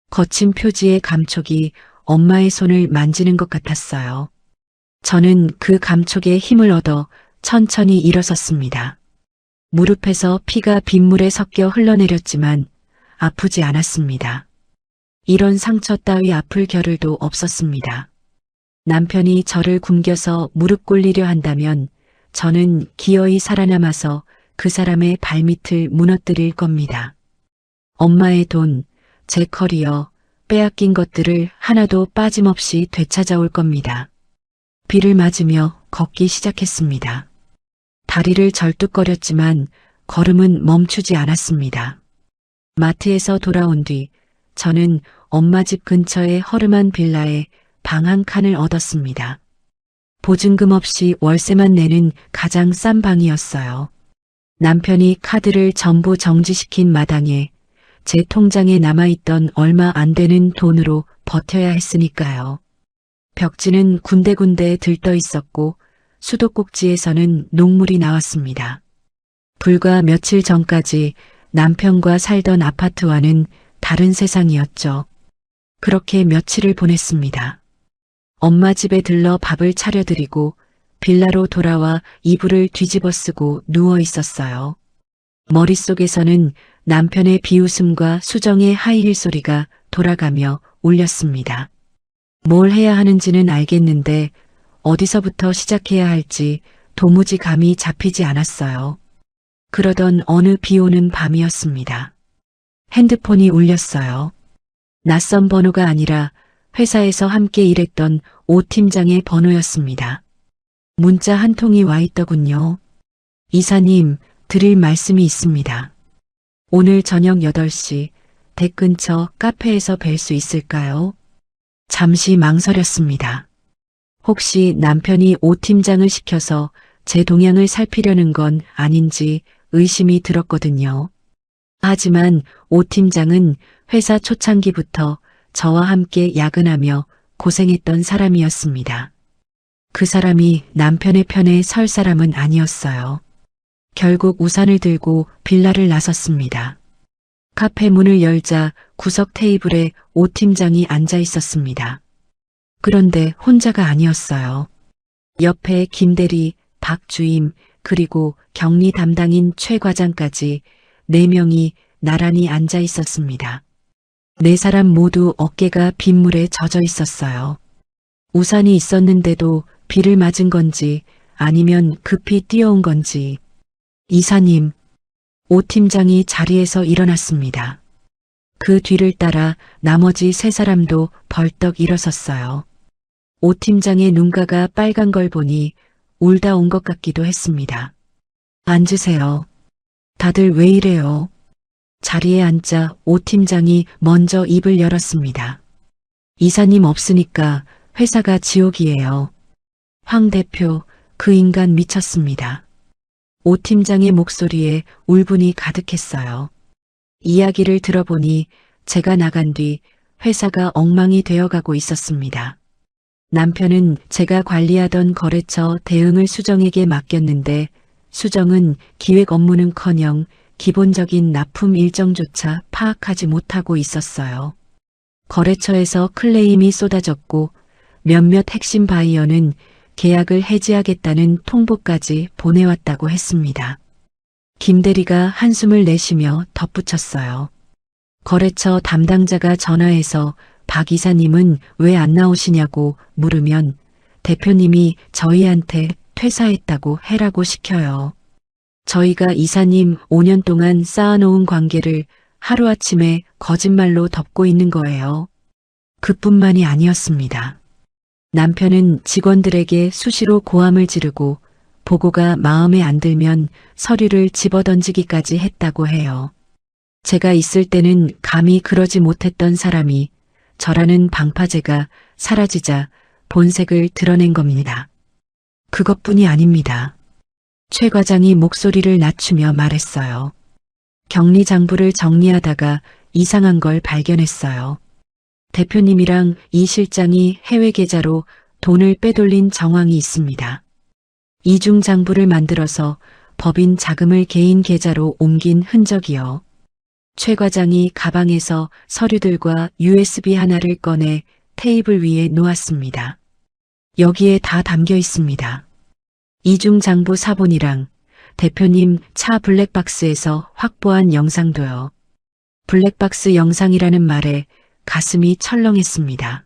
거친 표지의 감촉이 엄마의 손을 만지는 것 같았어요. 저는 그 감촉에 힘을 얻어 천천히 일어섰습니다. 무릎에서 피가 빗물에 섞여 흘러내렸지만 아프지 않았습니다. 이런 상처 따위 아플 겨를도 없었습니다. 남편이 저를 굶겨서 무릎 꿇리려 한다면 저는 기어이 살아남아서 그 사람의 발밑을 무너뜨릴 겁니다. 엄마의 돈, 제 커리어, 빼앗긴 것들을 하나도 빠짐없이 되찾아올 겁니다. 비를 맞으며 걷기 시작했습니다. 다리를 절뚝거렸지만 걸음은 멈추지 않았습니다. 마트에서 돌아온 뒤 저는 엄마 집 근처의 허름한 빌라에 방 한 칸을 얻었습니다. 보증금 없이 월세만 내는 가장 싼 방이었어요. 남편이 카드를 전부 정지시킨 마당에 제 통장에 남아있던 얼마 안 되는 돈으로 버텨야 했으니까요. 벽지는 군데군데 들떠 있었고 수도꼭지에서는 녹물이 나왔습니다. 불과 며칠 전까지 남편과 살던 아파트와는 다른 세상이었죠. 그렇게 며칠을 보냈습니다. 엄마 집에 들러 밥을 차려드리고 빌라로 돌아와 이불을 뒤집어 쓰고 누워 있었어요. 머릿속에서는 남편의 비웃음과 수정의 하이힐 소리가 돌아가며 울렸습니다. 뭘 해야 하는지는 알겠는데 어디서부터 시작해야 할지 도무지 감이 잡히지 않았어요. 그러던 어느 비 오는 밤이었습니다. 핸드폰이 울렸어요. 낯선 번호가 아니라 회사에서 함께 일했던 오 팀장의 번호였습니다. 문자 한 통이 와 있더군요. 이사님, 드릴 말씀이 있습니다. 오늘 저녁 8시 댁 근처 카페에서 뵐 수 있을까요? 잠시 망설였습니다. 혹시 남편이 오 팀장을 시켜서 제 동향을 살피려는 건 아닌지 의심이 들었거든요. 하지만 오 팀장은 회사 초창기부터 저와 함께 야근하며 고생했던 사람이었습니다. 그 사람이 남편의 편에 설 사람은 아니었어요. 결국 우산을 들고 빌라를 나섰습니다. 카페 문을 열자 구석 테이블에 오 팀장이 앉아 있었습니다. 그런데 혼자가 아니었어요. 옆에 김대리, 박주임, 그리고 격리 담당인 최 과장까지 4명이 나란히 앉아 있었습니다. 4사람 모두 어깨가 빗물에 젖어 있었어요. 우산이 있었는데도 비를 맞은 건지 아니면 급히 뛰어온 건지. 이사님, 오 팀장이 자리에서 일어났습니다. 그 뒤를 따라 나머지 3사람도 벌떡 일어섰어요. 오 팀장의 눈가가 빨간 걸 보니 울다 온 것 같기도 했습니다. 앉으세요. 다들 왜 이래요? 자리에 앉자 오 팀장이 먼저 입을 열었습니다. 이사님 없으니까 회사가 지옥이에요. 황 대표, 그 인간 미쳤습니다. 오 팀장의 목소리에 울분이 가득했어요. 이야기를 들어보니 제가 나간 뒤 회사가 엉망이 되어가고 있었습니다. 남편은 제가 관리하던 거래처 대응을 수정에게 맡겼는데 수정은 기획 업무는커녕 기본적인 납품 일정조차 파악하지 못하고 있었어요. 거래처에서 클레임이 쏟아졌고 몇몇 핵심 바이어는 계약을 해지하겠다는 통보까지 보내왔다고 했습니다. 김 대리가 한숨을 내쉬며 덧붙였어요. 거래처 담당자가 전화해서 박 이사님은 왜 안 나오시냐고 물으면 대표님이 저희한테 퇴사했다고 해라고 시켜요. 저희가 이사님 5년 동안 쌓아놓은 관계를 하루아침에 거짓말로 덮고 있는 거예요. 그뿐만이 아니었습니다. 남편은 직원들에게 수시로 고함을 지르고 보고가 마음에 안 들면 서류를 집어던지기까지 했다고 해요. 제가 있을 때는 감히 그러지 못했던 사람이 저라는 방파제가 사라지자 본색을 드러낸 겁니다. 그것뿐이 아닙니다. 최 과장이 목소리를 낮추며 말했어요. 격리 장부를 정리하다가 이상한 걸 발견했어요. 대표님이랑 이 실장이 해외 계좌로 돈을 빼돌린 정황이 있습니다. 이중 장부를 만들어서 법인 자금을 개인 계좌로 옮긴 흔적이요. 최 과장이 가방에서 서류들과 USB 하나를 꺼내 테이블 위에 놓았습니다. 여기에 다 담겨 있습니다. 이중 장부 사본이랑 대표님 차 블랙박스에서 확보한 영상도요. 블랙박스 영상이라는 말에 가슴이 철렁했습니다.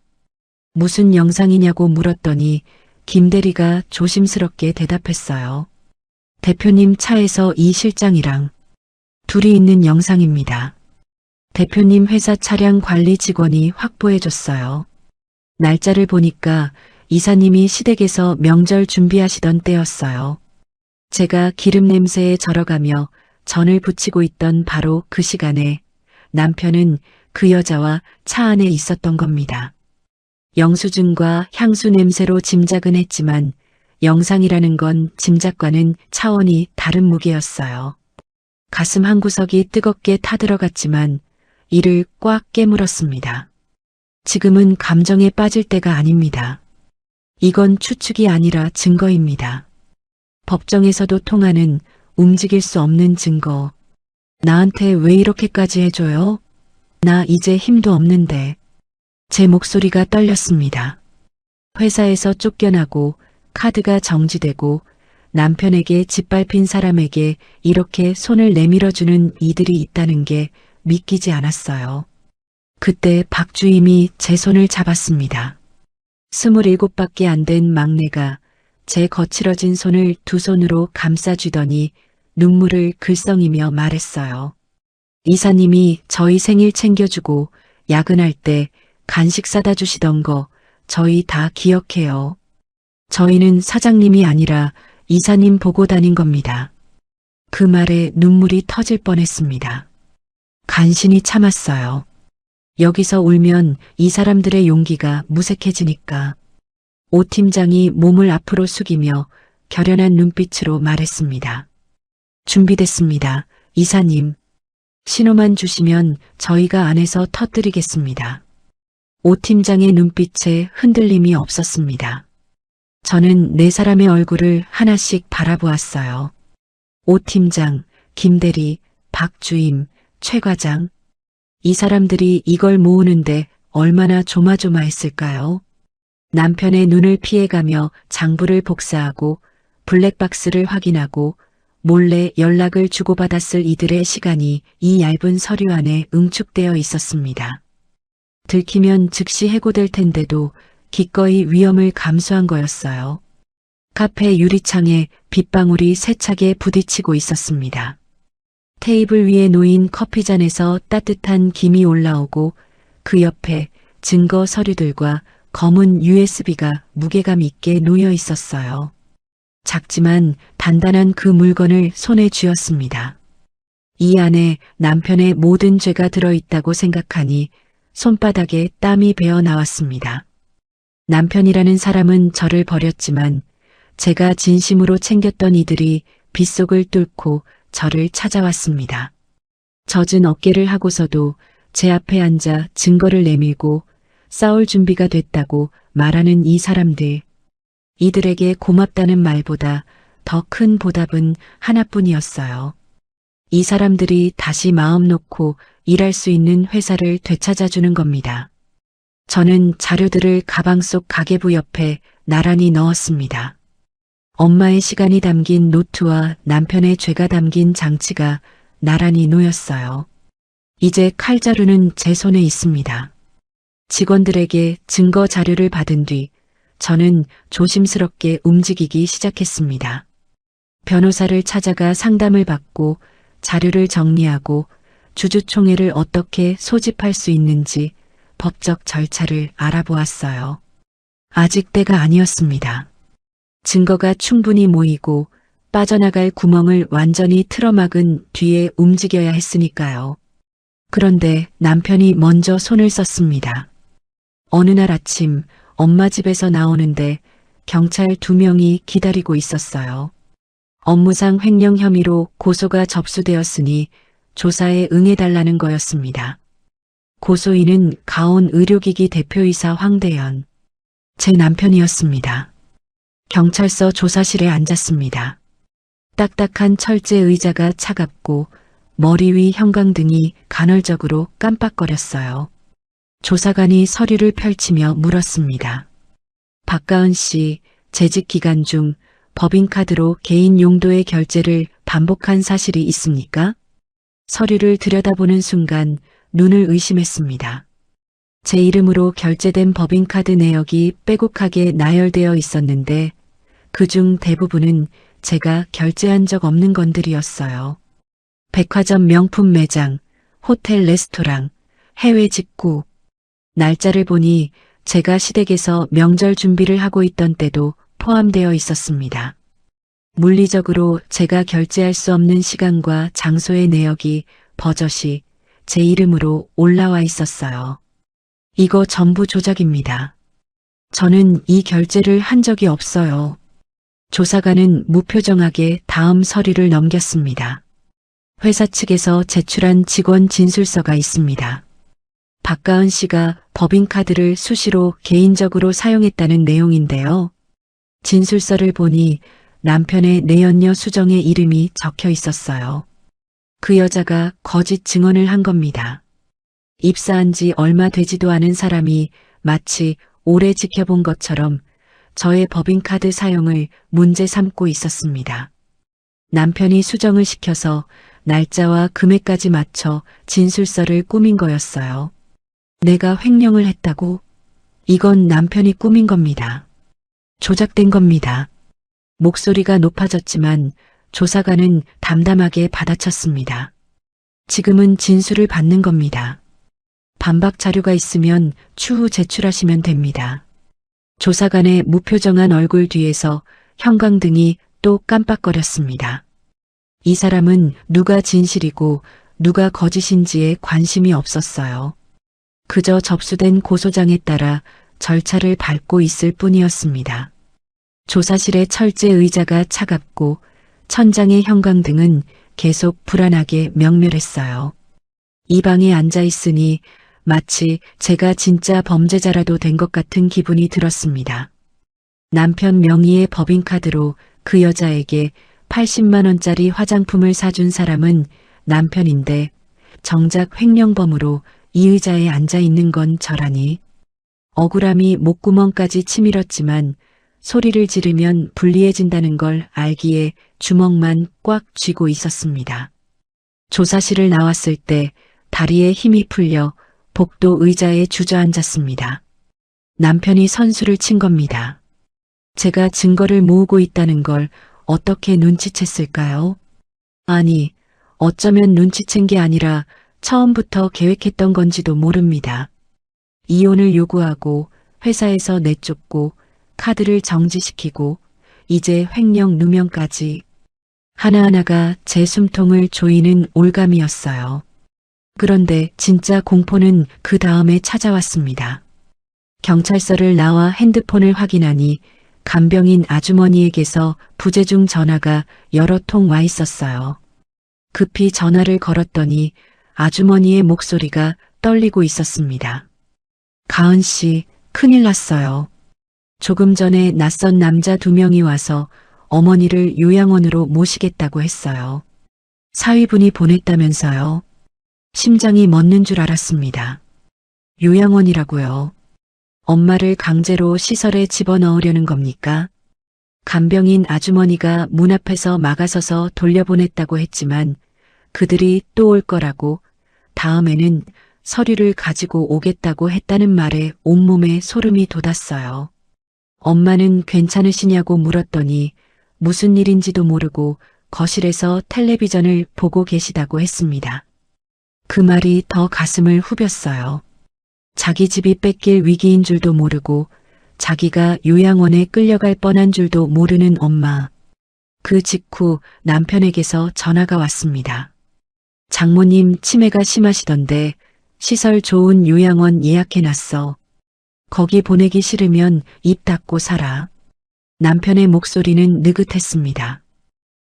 무슨 영상이냐고 물었더니 김 대리가 조심스럽게 대답했어요. 대표님 차에서 이 실장이랑 둘이 있는 영상입니다. 대표님 회사 차량 관리 직원이 확보해줬어요. 날짜를 보니까 이사님이 시댁에서 명절 준비하시던 때였어요. 제가 기름 냄새에 절어가며 전을 부치고 있던 바로 그 시간에 남편은 그 여자와 차 안에 있었던 겁니다. 영수증과 향수 냄새로 짐작은 했지만 영상이라는 건 짐작과는 차원이 다른 무게였어요. 가슴 한구석이 뜨겁게 타들어갔지만 이를 꽉 깨물었습니다. 지금은 감정에 빠질 때가 아닙니다. 이건 추측이 아니라 증거입니다. 법정에서도 통하는 움직일 수 없는 증거. 나한테 왜 이렇게까지 해줘요? 나 이제 힘도 없는데. 제 목소리가 떨렸습니다. 회사에서 쫓겨나고 카드가 정지되고 남편에게 짓밟힌 사람에게 이렇게 손을 내밀어주는 이들이 있다는 게 믿기지 않았어요. 그때 박주임이 제 손을 잡았습니다. 27밖에 안 된 막내가 제 거칠어진 손을 두 손으로 감싸주더니 눈물을 글썽이며 말했어요. 이사님이 저희 생일 챙겨주고 야근할 때 간식 사다 주시던 거 저희 다 기억해요. 저희는 사장님이 아니라 이사님 보고 다닌 겁니다. 그 말에 눈물이 터질 뻔했습니다. 간신히 참았어요. 여기서 울면 이 사람들의 용기가 무색해지니까. 오 팀장이 몸을 앞으로 숙이며 결연한 눈빛으로 말했습니다. 준비됐습니다, 이사님. 신호만 주시면 저희가 안에서 터뜨리겠습니다. 오 팀장의 눈빛에 흔들림이 없었습니다. 저는 네 사람의 얼굴을 하나씩 바라보았어요. 오 팀장, 김대리, 박주임, 최 과장. 이 사람들이 이걸 모으는데 얼마나 조마조마했을까요? 남편의 눈을 피해가며 장부를 복사하고 블랙박스를 확인하고 몰래 연락을 주고받았을 이들의 시간이 이 얇은 서류 안에 응축되어 있었습니다. 들키면 즉시 해고될 텐데도 기꺼이 위험을 감수한 거였어요. 카페 유리창에 빗방울이 세차게 부딪히고 있었습니다. 테이블 위에 놓인 커피잔에서 따뜻한 김이 올라오고 그 옆에 증거 서류들과 검은 USB가 무게감 있게 놓여 있었어요. 작지만 단단한 그 물건을 손에 쥐었습니다. 이 안에 남편의 모든 죄가 들어있다고 생각하니 손바닥에 땀이 배어 나왔습니다. 남편이라는 사람은 저를 버렸지만 제가 진심으로 챙겼던 이들이 빗속을 뚫고 저를 찾아왔습니다. 젖은 어깨를 하고서도 제 앞에 앉아 증거를 내밀고 싸울 준비가 됐다고 말하는 이 사람들. 이들에게 고맙다는 말보다 더 큰 보답은 하나뿐이었어요. 이 사람들이 다시 마음 놓고 일할 수 있는 회사를 되찾아주는 겁니다. 저는 자료들을 가방 속 가계부 옆에 나란히 넣었습니다. 엄마의 시간이 담긴 노트와 남편의 죄가 담긴 장치가 나란히 놓였어요. 이제 칼자루는 제 손에 있습니다. 직원들에게 증거 자료를 받은 뒤 저는 조심스럽게 움직이기 시작했습니다. 변호사를 찾아가 상담을 받고 자료를 정리하고 주주총회를 어떻게 소집할 수 있는지 법적 절차를 알아보았어요. 아직 때가 아니었습니다. 증거가 충분히 모이고 빠져나갈 구멍을 완전히 틀어막은 뒤에 움직여야 했으니까요. 그런데 남편이 먼저 손을 썼습니다. 어느 날 아침 엄마 집에서 나오는데 경찰 2명이 기다리고 있었어요. 업무상 횡령 혐의로 고소가 접수되었으니 조사에 응해달라는 거였습니다. 고소인은 가온 의료기기 대표이사 황대현. 제 남편이었습니다. 경찰서 조사실에 앉았습니다. 딱딱한 철제 의자가 차갑고 머리 위 형광등이 간헐적으로 깜빡거렸어요. 조사관이 서류를 펼치며 물었습니다. 박가은 씨, 재직 기간 중 법인카드로 개인 용도의 결제를 반복한 사실이 있습니까? 서류를 들여다보는 순간 눈을 의심했습니다. 제 이름으로 결제된 법인카드 내역이 빼곡하게 나열되어 있었는데 그중 대부분은 제가 결제한 적 없는 건들이었어요. 백화점 명품 매장, 호텔 레스토랑, 해외 직구. 날짜를 보니 제가 시댁에서 명절 준비를 하고 있던 때도 포함되어 있었습니다. 물리적으로 제가 결제할 수 없는 시간과 장소의 내역이 버젓이 제 이름으로 올라와 있었어요. 이거 전부 조작입니다. 저는 이 결제를 한 적이 없어요. 조사관은 무표정하게 다음 서류를 넘겼습니다. 회사 측에서 제출한 직원 진술서가 있습니다. 박가은 씨가 법인카드를 수시로 개인적으로 사용했다는 내용인데요. 진술서를 보니 남편의 내연녀 수정의 이름이 적혀 있었어요. 그 여자가 거짓 증언을 한 겁니다. 입사한 지 얼마 되지도 않은 사람이 마치 오래 지켜본 것처럼 저의 법인카드 사용을 문제 삼고 있었습니다. 남편이 수정을 시켜서 날짜와 금액까지 맞춰 진술서를 꾸민 거였어요. 내가 횡령을 했다고? 이건 남편이 꾸민 겁니다. 조작된 겁니다. 목소리가 높아졌지만 조사관은 담담하게 받아쳤습니다. 지금은 진술을 받는 겁니다. 반박 자료가 있으면 추후 제출하시면 됩니다. 조사관의 무표정한 얼굴 뒤에서 형광등이 또 깜빡거렸습니다. 이 사람은 누가 진실이고 누가 거짓인지에 관심이 없었어요. 그저 접수된 고소장에 따라 절차를 밟고 있을 뿐이었습니다. 조사실의 철제 의자가 차갑고 천장의 형광등은 계속 불안하게 명멸했어요. 이 방에 앉아 있으니 마치 제가 진짜 범죄자라도 된 것 같은 기분이 들었습니다. 남편 명의의 법인카드로 그 여자에게 80만 원짜리 화장품을 사준 사람은 남편인데 정작 횡령범으로 이 의자에 앉아 있는 건 저라니. 억울함이 목구멍까지 치밀었지만 소리를 지르면 불리해진다는 걸 알기에 주먹만 꽉 쥐고 있었습니다. 조사실을 나왔을 때 다리에 힘이 풀려 복도 의자에 주저앉았습니다. 남편이 선수를 친 겁니다. 제가 증거를 모으고 있다는 걸 어떻게 눈치챘을까요? 아니, 어쩌면 눈치챈 게 아니라 처음부터 계획했던 건지도 모릅니다. 이혼을 요구하고 회사에서 내쫓고 카드를 정지시키고 이제 횡령 누명까지. 하나하나가 제 숨통을 조이는 올감이었어요. 그런데 진짜 공포는 그 다음에 찾아왔습니다. 경찰서를 나와 핸드폰을 확인하니 간병인 아주머니에게서 부재중 전화가 여러 통 와 있었어요. 급히 전화를 걸었더니 아주머니의 목소리가 떨리고 있었습니다. 가은 씨, 큰일 났어요. 조금 전에 낯선 남자 2명이 와서 어머니를 요양원으로 모시겠다고 했어요. 사위분이 보냈다면서요. 심장이 멎는 줄 알았습니다. 요양원이라고요. 엄마를 강제로 시설에 집어넣으려는 겁니까? 간병인 아주머니가 문 앞에서 막아서서 돌려보냈다고 했지만 그들이 또 올 거라고 다음에는 서류를 가지고 오겠다고 했다는 말에 온몸에 소름이 돋았어요. 엄마는 괜찮으시냐고 물었더니 무슨 일인지도 모르고 거실에서 텔레비전을 보고 계시다고 했습니다. 그 말이 더 가슴을 후볐어요. 자기 집이 뺏길 위기인 줄도 모르고 자기가 요양원에 끌려갈 뻔한 줄도 모르는 엄마. 그 직후 남편에게서 전화가 왔습니다. 장모님 치매가 심하시던데 시설 좋은 요양원 예약해놨어. 거기 보내기 싫으면 입 닫고 살아. 남편의 목소리는 느긋했습니다.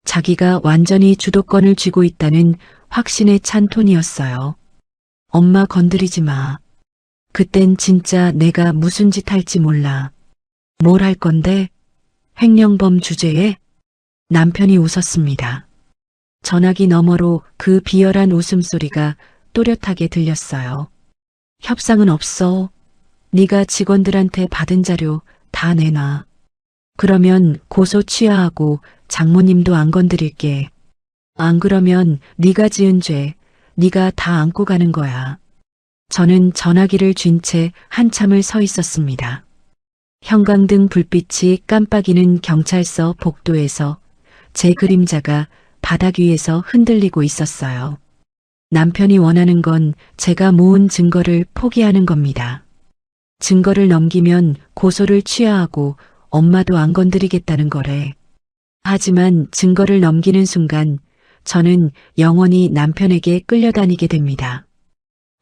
자기가 완전히 주도권을 쥐고 있다는 확신에 찬 톤이었어요. 엄마 건드리지 마. 그땐 진짜 내가 무슨 짓 할지 몰라. 뭘 할 건데? 횡령범 주제에? 남편이 웃었습니다. 전화기 너머로 그 비열한 웃음소리가 또렷하게 들렸어요. 협상은 없어. 네가 직원들한테 받은 자료 다 내놔. 그러면 고소 취하하고 장모님도 안 건드릴게. 안 그러면 네가 지은 죄 네가 다 안고 가는 거야. 저는 전화기를 쥔 채 한참을 서 있었습니다. 형광등 불빛이 깜빡이는 경찰서 복도에서 제 그림자가 바닥 위에서 흔들리고 있었어요. 남편이 원하는 건 제가 모은 증거를 포기하는 겁니다. 증거를 넘기면 고소를 취하하고 엄마도 안 건드리겠다는 거래. 하지만 증거를 넘기는 순간 저는 영원히 남편에게 끌려다니게 됩니다.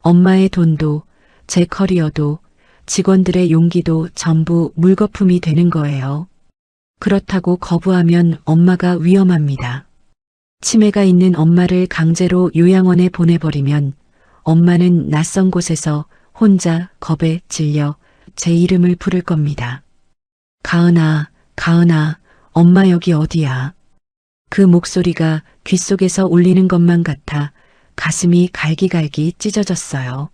엄마의 돈도 제 커리어도 직원들의 용기도 전부 물거품이 되는 거예요. 그렇다고 거부하면 엄마가 위험합니다. 치매가 있는 엄마를 강제로 요양원에 보내버리면 엄마는 낯선 곳에서 혼자 겁에 질려 제 이름을 부를 겁니다. 가은아, 가은아, 엄마 여기 어디야? 그 목소리가 귓속에서 울리는 것만 같아 가슴이 갈기갈기 찢어졌어요.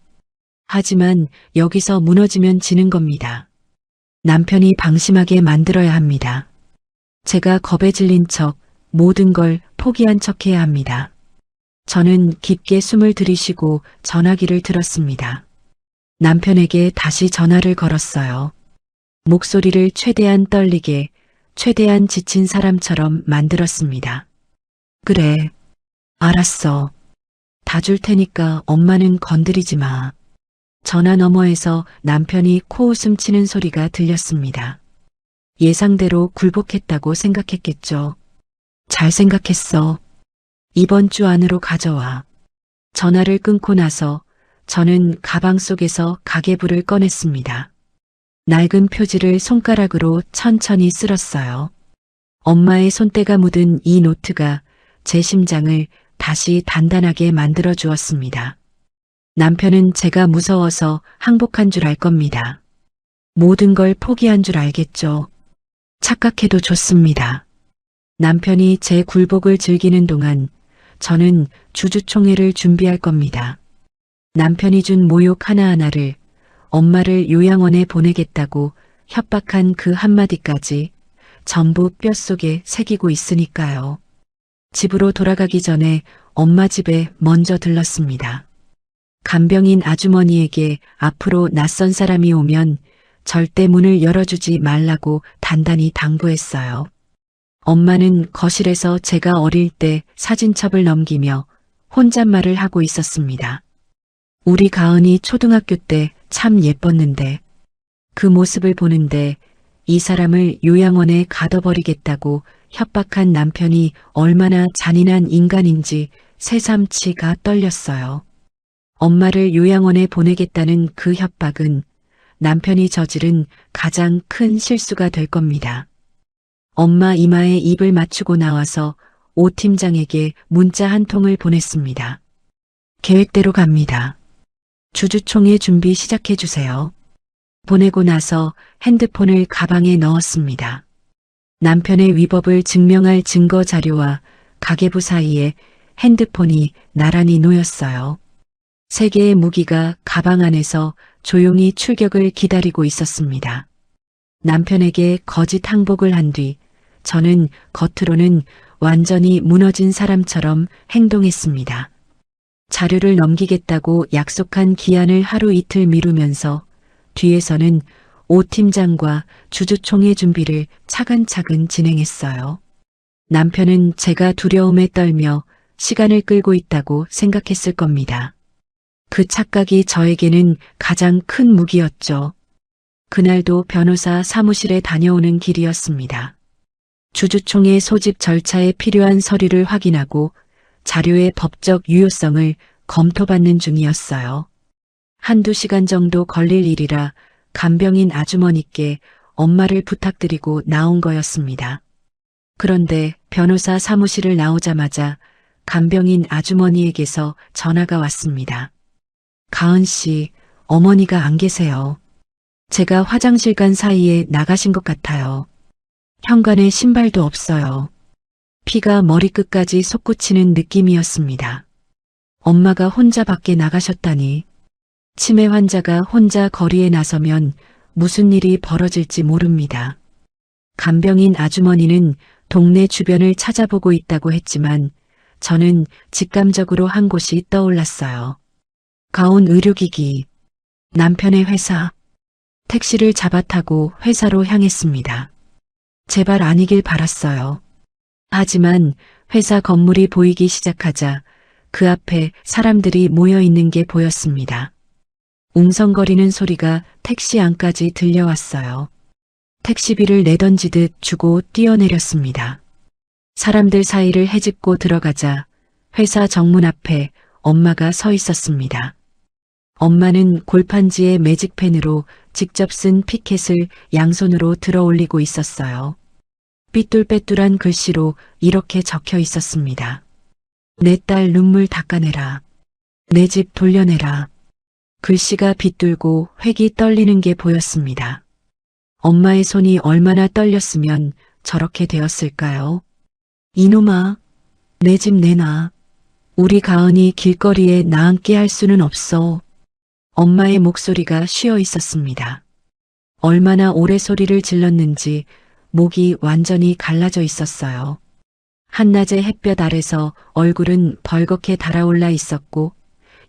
하지만 여기서 무너지면 지는 겁니다. 남편이 방심하게 만들어야 합니다. 제가 겁에 질린 척 모든 걸 포기한 척 해야 합니다. 저는 깊게 숨을 들이쉬고 전화기를 들었습니다. 남편에게 다시 전화를 걸었어요. 목소리를 최대한 떨리게, 최대한 지친 사람처럼 만들었습니다. 그래, 알았어. 다 줄 테니까 엄마는 건드리지 마. 전화 너머에서 남편이 코웃음 치는 소리가 들렸습니다. 예상대로 굴복했다고 생각했겠죠. 잘 생각했어. 이번 주 안으로 가져와. 전화를 끊고 나서 저는 가방 속에서 가계부를 꺼냈습니다. 낡은 표지를 손가락으로 천천히 쓸었어요. 엄마의 손때가 묻은 이 노트가 제 심장을 다시 단단하게 만들어 주었습니다. 남편은 제가 무서워서 항복한 줄 알 겁니다. 모든 걸 포기한 줄 알겠죠. 착각해도 좋습니다. 남편이 제 굴복을 즐기는 동안 저는 주주총회를 준비할 겁니다. 남편이 준 모욕 하나하나를, 엄마를 요양원에 보내겠다고 협박한 그 한마디까지 전부 뼛속에 새기고 있으니까요. 집으로 돌아가기 전에 엄마 집에 먼저 들렀습니다. 간병인 아주머니에게 앞으로 낯선 사람이 오면 절대 문을 열어주지 말라고 단단히 당부했어요. 엄마는 거실에서 제가 어릴 때 사진첩을 넘기며 혼잣말을 하고 있었습니다. 우리 가은이 초등학교 때 참 예뻤는데 그 모습을 보는데 이 사람을 요양원에 가둬버리겠다고 협박한 남편이 얼마나 잔인한 인간인지 새삼치가 떨렸어요. 엄마를 요양원에 보내겠다는 그 협박은 남편이 저지른 가장 큰 실수가 될 겁니다. 엄마 이마에 입을 맞추고 나와서 오 팀장에게 문자 한 통을 보냈습니다. 계획대로 갑니다. 주주총회 준비 시작해 주세요. 보내고 나서 핸드폰을 가방에 넣었습니다. 남편의 위법을 증명할 증거 자료와 가계부 사이에 핸드폰이 나란히 놓였어요. 세 개의 무기가 가방 안에서 조용히 출격을 기다리고 있었습니다. 남편에게 거짓 항복을 한 뒤 저는 겉으로는 완전히 무너진 사람처럼 행동했습니다. 자료를 넘기겠다고 약속한 기한을 하루 이틀 미루면서 뒤에서는 오 팀장과 주주총회 준비를 차근차근 진행했어요. 남편은 제가 두려움에 떨며 시간을 끌고 있다고 생각했을 겁니다. 그 착각이 저에게는 가장 큰 무기였죠. 그날도 변호사 사무실에 다녀오는 길이었습니다. 주주총회 소집 절차에 필요한 서류를 확인하고 자료의 법적 유효성을 검토받는 중이었어요. 한두 시간 정도 걸릴 일이라 간병인 아주머니께 엄마를 부탁드리고 나온 거였습니다. 그런데 변호사 사무실을 나오자마자 간병인 아주머니에게서 전화가 왔습니다. 가은 씨, 어머니가 안 계세요. 제가 화장실 간 사이에 나가신 것 같아요. 현관에 신발도 없어요. 피가 머리끝까지 솟구치는 느낌이었습니다. 엄마가 혼자 밖에 나가셨다니. 치매 환자가 혼자 거리에 나서면 무슨 일이 벌어질지 모릅니다. 간병인 아주머니는 동네 주변을 찾아보고 있다고 했지만 저는 직감적으로 한 곳이 떠올랐어요. 가온 의료기기, 남편의 회사. 택시를 잡아 타고 회사로 향했습니다. 제발 아니길 바랐어요. 하지만 회사 건물이 보이기 시작하자 그 앞에 사람들이 모여 있는 게 보였습니다. 웅성거리는 소리가 택시 안까지 들려왔어요. 택시비를 내던지듯 주고 뛰어내렸습니다. 사람들 사이를 헤집고 들어가자 회사 정문 앞에 엄마가 서 있었습니다. 엄마는 골판지에 매직펜으로 직접 쓴 피켓을 양손으로 들어 올리고 있었어요. 삐뚤빼뚤한 글씨로 이렇게 적혀 있었습니다. 내 딸 눈물 닦아내라. 내 집 돌려내라. 글씨가 빗돌고 획이 떨리는 게 보였습니다. 엄마의 손이 얼마나 떨렸으면 저렇게 되었을까요? 이놈아, 내 집 내놔. 우리 가은이 길거리에 나앉게 할 수는 없어. 엄마의 목소리가 쉬어 있었습니다. 얼마나 오래 소리를 질렀는지 목이 완전히 갈라져 있었어요. 한낮의 햇볕 아래서 얼굴은 벌겋게 달아올라 있었고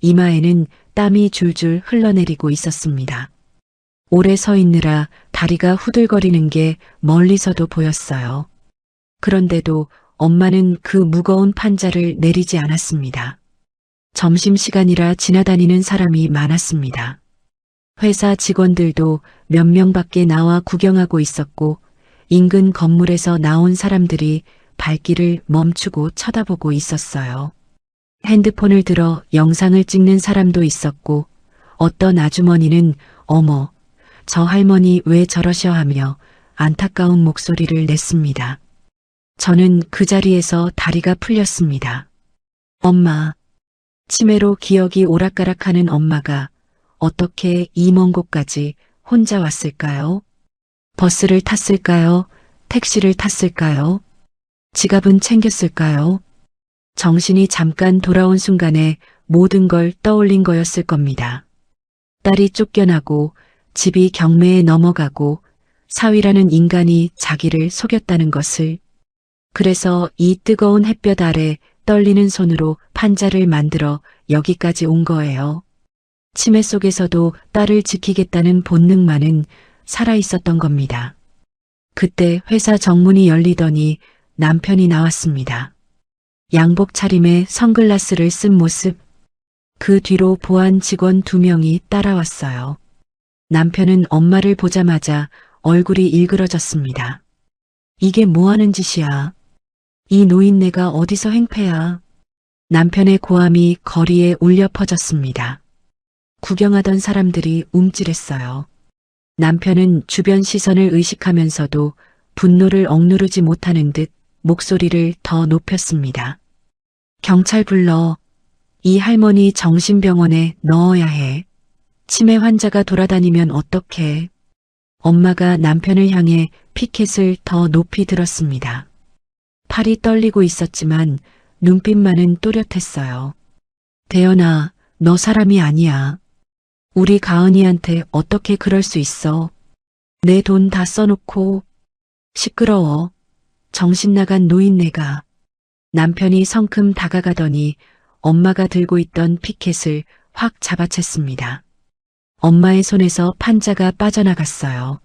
이마에는 땀이 줄줄 흘러내리고 있었습니다. 오래 서 있느라 다리가 후들거리는 게 멀리서도 보였어요. 그런데도 엄마는 그 무거운 판자를 내리지 않았습니다. 점심시간이라 지나다니는 사람이 많았습니다. 회사 직원들도 몇 명밖에 나와 구경하고 있었고 인근 건물에서 나온 사람들이 발길을 멈추고 쳐다보고 있었어요. 핸드폰을 들어 영상을 찍는 사람도 있었고 어떤 아주머니는 어머, 저 할머니 왜 저러셔 하며 안타까운 목소리를 냈습니다. 저는 그 자리에서 다리가 풀렸습니다. 엄마, 치매로 기억이 오락가락하는 엄마가 어떻게 이 먼 곳까지 혼자 왔을까요? 버스를 탔을까요? 택시를 탔을까요? 지갑은 챙겼을까요? 정신이 잠깐 돌아온 순간에 모든 걸 떠올린 거였을 겁니다. 딸이 쫓겨나고 집이 경매에 넘어가고 사위라는 인간이 자기를 속였다는 것을. 그래서 이 뜨거운 햇볕 아래 떨리는 손으로 판자를 만들어 여기까지 온 거예요. 치매 속에서도 딸을 지키겠다는 본능만은 살아있었던 겁니다. 그때 회사 정문이 열리더니 남편이 나왔습니다. 양복 차림에 선글라스를 쓴 모습. 그 뒤로 보안 직원 2명이 따라왔어요. 남편은 엄마를 보자마자 얼굴이 일그러졌습니다. 이게 뭐 하는 짓이야? 이 노인네가 어디서 행패야? 남편의 고함이 거리에 울려 퍼졌습니다. 구경하던 사람들이 움찔했어요. 남편은 주변 시선을 의식하면서도 분노를 억누르지 못하는 듯 목소리를 더 높였습니다. 경찰 불러. 이 할머니 정신병원에 넣어야 해. 치매 환자가 돌아다니면 어떡해. 엄마가 남편을 향해 피켓을 더 높이 들었습니다. 팔이 떨리고 있었지만 눈빛만은 또렷했어요. 대연아, 너 사람이 아니야. 우리 가은이한테 어떻게 그럴 수 있어. 내 돈 다 써놓고. 시끄러워. 정신 나간 노인네가. 남편이 성큼 다가가더니 엄마가 들고 있던 피켓을 확 잡아챘습니다. 엄마의 손에서 판자가 빠져나갔어요.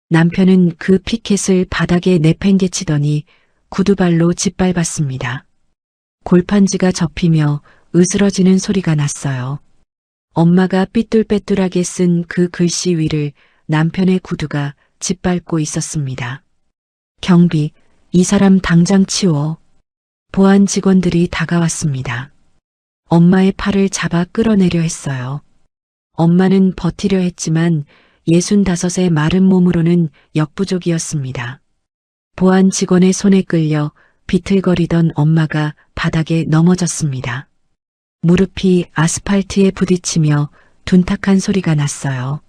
남편은 그 피켓을 바닥에 내팽개치더니 구두발로 짓밟았습니다. 골판지가 접히며 으스러지는 소리가 났어요. 엄마가 삐뚤빼뚤하게 쓴 그 글씨 위를 남편의 구두가 짓밟고 있었습니다. 경비, 이 사람 당장 치워. 보안 직원들이 다가왔습니다. 엄마의 팔을 잡아 끌어내려 했어요. 엄마는 버티려 했지만 65의 마른 몸으로는 역부족이었습니다. 보안 직원의 손에 끌려 비틀거리던 엄마가 바닥에 넘어졌습니다. 무릎이 아스팔트에 부딪히며 둔탁한 소리가 났어요.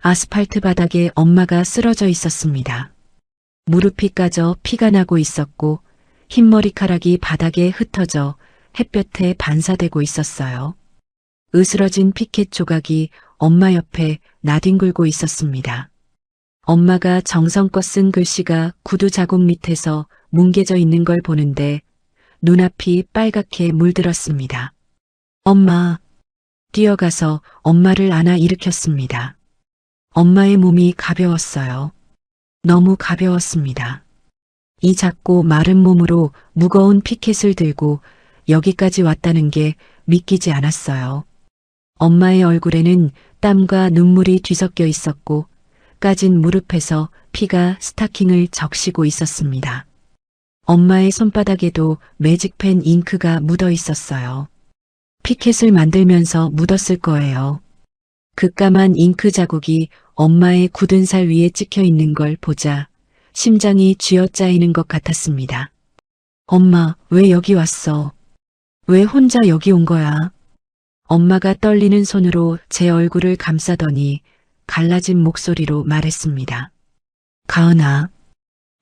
아스팔트 바닥에 엄마가 쓰러져 있었습니다. 무릎이 까져 피가 나고 있었고 흰 머리카락이 바닥에 흩어져 햇볕에 반사되고 있었어요. 으스러진 피켓 조각이 엄마 옆에 나뒹굴고 있었습니다. 엄마가 정성껏 쓴 글씨가 구두 자국 밑에서 뭉개져 있는 걸 보는데 눈앞이 빨갛게 물들었습니다. 엄마. 뛰어가서 엄마를 안아 일으켰습니다. 엄마의 몸이 가벼웠어요. 너무 가벼웠습니다. 이 작고 마른 몸으로 무거운 피켓을 들고 여기까지 왔다는 게 믿기지 않았어요. 엄마의 얼굴에는 땀과 눈물이 뒤섞여 있었고 까진 무릎에서 피가 스타킹을 적시고 있었습니다. 엄마의 손바닥에도 매직펜 잉크가 묻어 있었어요. 피켓을 만들면서 묻었을 거예요. 그 까만 잉크 자국이 엄마의 굳은 살 위에 찍혀 있는 걸 보자 심장이 쥐어짜이는 것 같았습니다. 엄마, 왜 여기 왔어? 왜 혼자 여기 온 거야? 엄마가 떨리는 손으로 제 얼굴을 감싸더니 갈라진 목소리로 말했습니다. 가은아,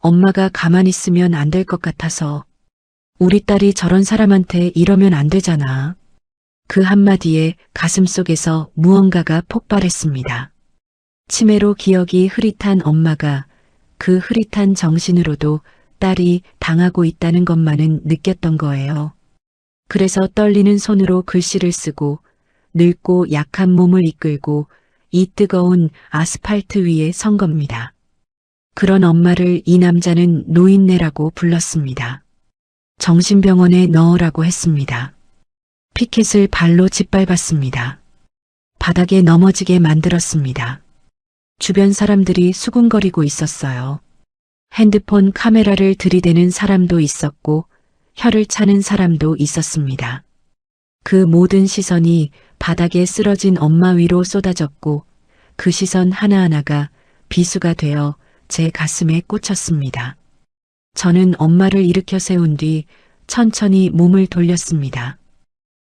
엄마가 가만히 있으면 안 될 것 같아서. 우리 딸이 저런 사람한테 이러면 안 되잖아. 그 한마디에 가슴속에서 무언가가 폭발했습니다. 치매로 기억이 흐릿한 엄마가 그 흐릿한 정신으로도 딸이 당하고 있다는 것만은 느꼈던 거예요. 그래서 떨리는 손으로 글씨를 쓰고 늙고 약한 몸을 이끌고 이 뜨거운 아스팔트 위에 선 겁니다. 그런 엄마를 이 남자는 노인네라고 불렀습니다. 정신병원에 넣으라고 했습니다. 피켓을 발로 짓밟았습니다. 바닥에 넘어지게 만들었습니다. 주변 사람들이 수군거리고 있었어요. 핸드폰 카메라를 들이대는 사람도 있었고 혀를 차는 사람도 있었습니다. 그 모든 시선이 바닥에 쓰러진 엄마 위로 쏟아졌고 그 시선 하나하나가 비수가 되어 제 가슴에 꽂혔습니다. 저는 엄마를 일으켜 세운 뒤 천천히 몸을 돌렸습니다.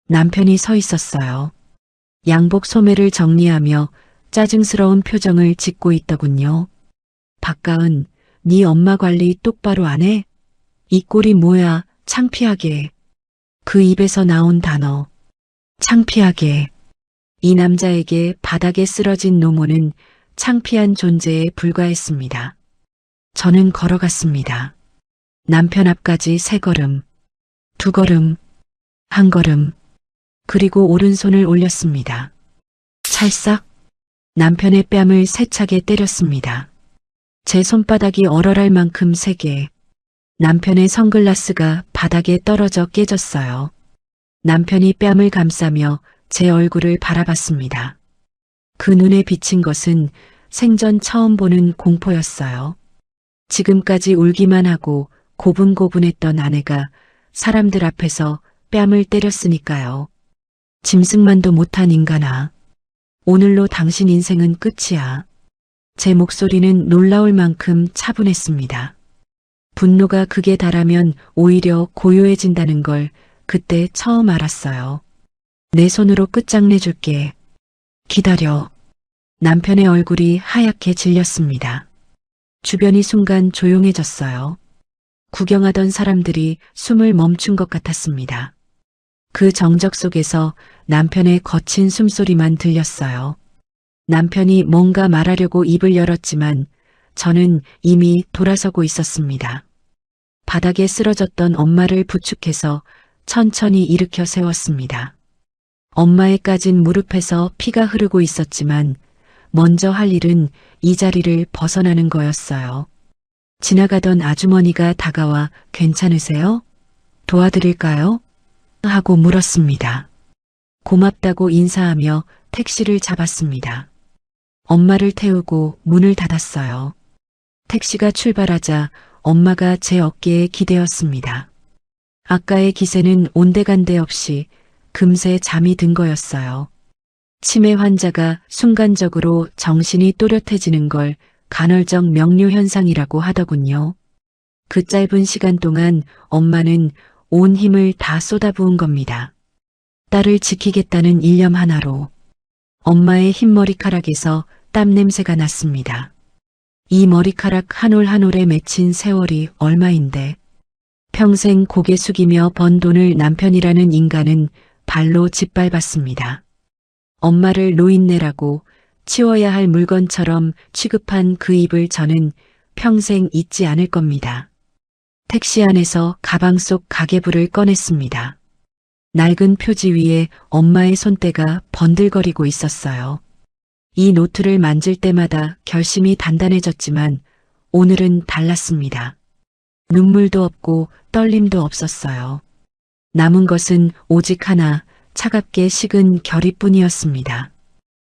남편이 서 있었어요. 양복 소매를 정리하며 짜증스러운 표정을 짓고 있더군요. 박가은, 네 엄마 관리 똑바로 안 해? 이 꼴이 뭐야, 창피하게. 그 입에서 나온 단어. 창피하게. 이 남자에게 바닥에 쓰러진 노모는 창피한 존재에 불과했습니다. 저는 걸어갔습니다. 남편 앞까지 3걸음, 2걸음, 1걸음, 그리고 오른손을 올렸습니다. 찰싹 남편의 뺨을 세차게 때렸습니다. 제 손바닥이 얼얼할 만큼 세게. 남편의 선글라스가 바닥에 떨어져 깨졌어요. 남편이 뺨을 감싸며 제 얼굴을 바라봤습니다. 그 눈에 비친 것은 생전 처음 보는 공포였어요. 지금까지 울기만 하고 고분고분했던 아내가 사람들 앞에서 뺨을 때렸으니까요. 짐승만도 못한 인간아. 오늘로 당신 인생은 끝이야. 제 목소리는 놀라울 만큼 차분했습니다. 분노가 극에 달하면 오히려 고요해진다는 걸 그때 처음 알았어요. 내 손으로 끝장내줄게. 기다려. 남편의 얼굴이 하얗게 질렸습니다. 주변이 순간 조용해졌어요. 구경하던 사람들이 숨을 멈춘 것 같았습니다. 그 정적 속에서 남편의 거친 숨소리만 들렸어요. 남편이 뭔가 말하려고 입을 열었지만 저는 이미 돌아서고 있었습니다. 바닥에 쓰러졌던 엄마를 부축해서 천천히 일으켜 세웠습니다. 엄마의 까진 무릎에서 피가 흐르고 있었지만 먼저 할 일은 이 자리를 벗어나는 거였어요. 지나가던 아주머니가 다가와 괜찮으세요? 도와드릴까요? 하고 물었습니다. 고맙다고 인사하며 택시를 잡았습니다. 엄마를 태우고 문을 닫았어요. 택시가 출발하자 엄마가 제 어깨에 기대었습니다. 아까의 기세는 온데간데 없이 금세 잠이 든 거였어요. 치매 환자가 순간적으로 정신이 또렷해지는 걸 간헐적 명료 현상이라고 하더군요. 그 짧은 시간 동안 엄마는 온 힘을 다 쏟아부은 겁니다. 딸을 지키겠다는 일념 하나로. 엄마의 흰 머리카락에서 땀 냄새가 났습니다. 이 머리카락 한 올 한 올에 맺힌 세월이 얼마인데. 평생 고개 숙이며 번 돈을 남편이라는 인간은 발로 짓밟았습니다. 엄마를 노인네라고 치워야 할 물건처럼 취급한 그 입을 저는 평생 잊지 않을 겁니다. 택시 안에서 가방 속 가계부를 꺼냈습니다. 낡은 표지 위에 엄마의 손때가 번들거리고 있었어요. 이 노트를 만질 때마다 결심이 단단해졌지만 오늘은 달랐습니다. 눈물도 없고 떨림도 없었어요. 남은 것은 오직 하나, 차갑게 식은 결의뿐이었습니다.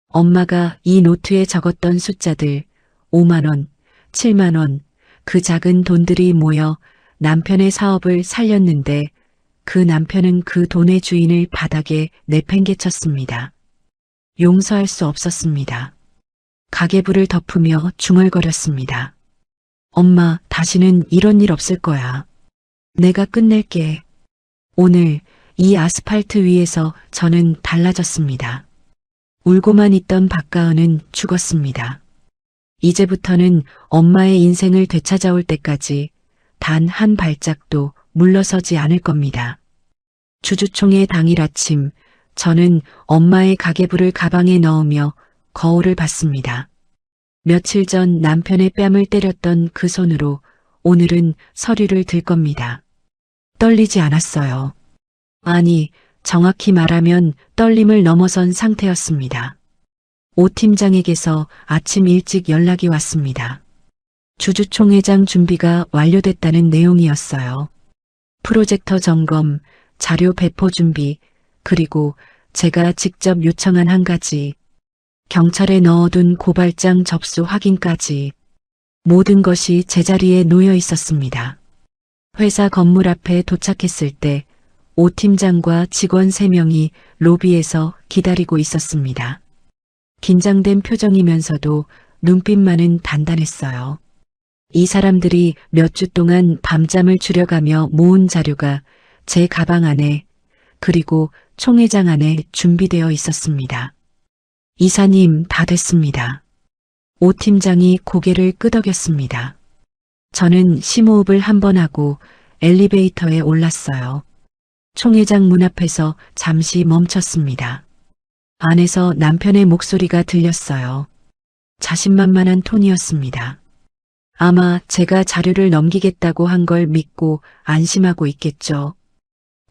엄마가 이 노트에 적었던 숫자들, 5만 원, 7만 원, 그 작은 돈들이 모여 남편의 사업을 살렸는데 그 남편은 그 돈의 주인을 바닥에 내팽개쳤습니다. 용서할 수 없었습니다. 가계부를 덮으며 중얼거렸습니다. 엄마, 다시는 이런 일 없을 거야. 내가 끝낼게. 오늘 이 아스팔트 위에서 저는 달라졌습니다. 울고만 있던 박가은은 죽었습니다. 이제부터는 엄마의 인생을 되찾아올 때까지 단 한 발짝도 물러서지 않을 겁니다. 주주총회 당일 아침, 저는 엄마의 가계부를 가방에 넣으며 거울을 봤습니다. 며칠 전 남편의 뺨을 때렸던 그 손으로 오늘은 서류를 들 겁니다. 떨리지 않았어요. 아니, 정확히 말하면 떨림을 넘어선 상태였습니다. 오 팀장에게서 아침 일찍 연락이 왔습니다. 주주총회장 준비가 완료됐다는 내용이었어요. 프로젝터 점검, 자료 배포 준비, 그리고 제가 직접 요청한 한 가지, 경찰에 넣어둔 고발장 접수 확인까지 모든 것이 제자리에 놓여 있었습니다. 회사 건물 앞에 도착했을 때 오 팀장과 직원 3명이 로비에서 기다리고 있었습니다. 긴장된 표정이면서도 눈빛만은 단단했어요. 이 사람들이 몇 주 동안 밤잠을 줄여가며 모은 자료가 제 가방 안에 그리고 총회장 안에 준비되어 있었습니다. 이사님, 다 됐습니다. 오 팀장이 고개를 끄덕였습니다. 저는 심호흡을 한번 하고 엘리베이터에 올랐어요. 총회장 문 앞에서 잠시 멈췄습니다. 안에서 남편의 목소리가 들렸어요. 자신만만한 톤이었습니다. 아마 제가 자료를 넘기겠다고 한 걸 믿고 안심하고 있겠죠.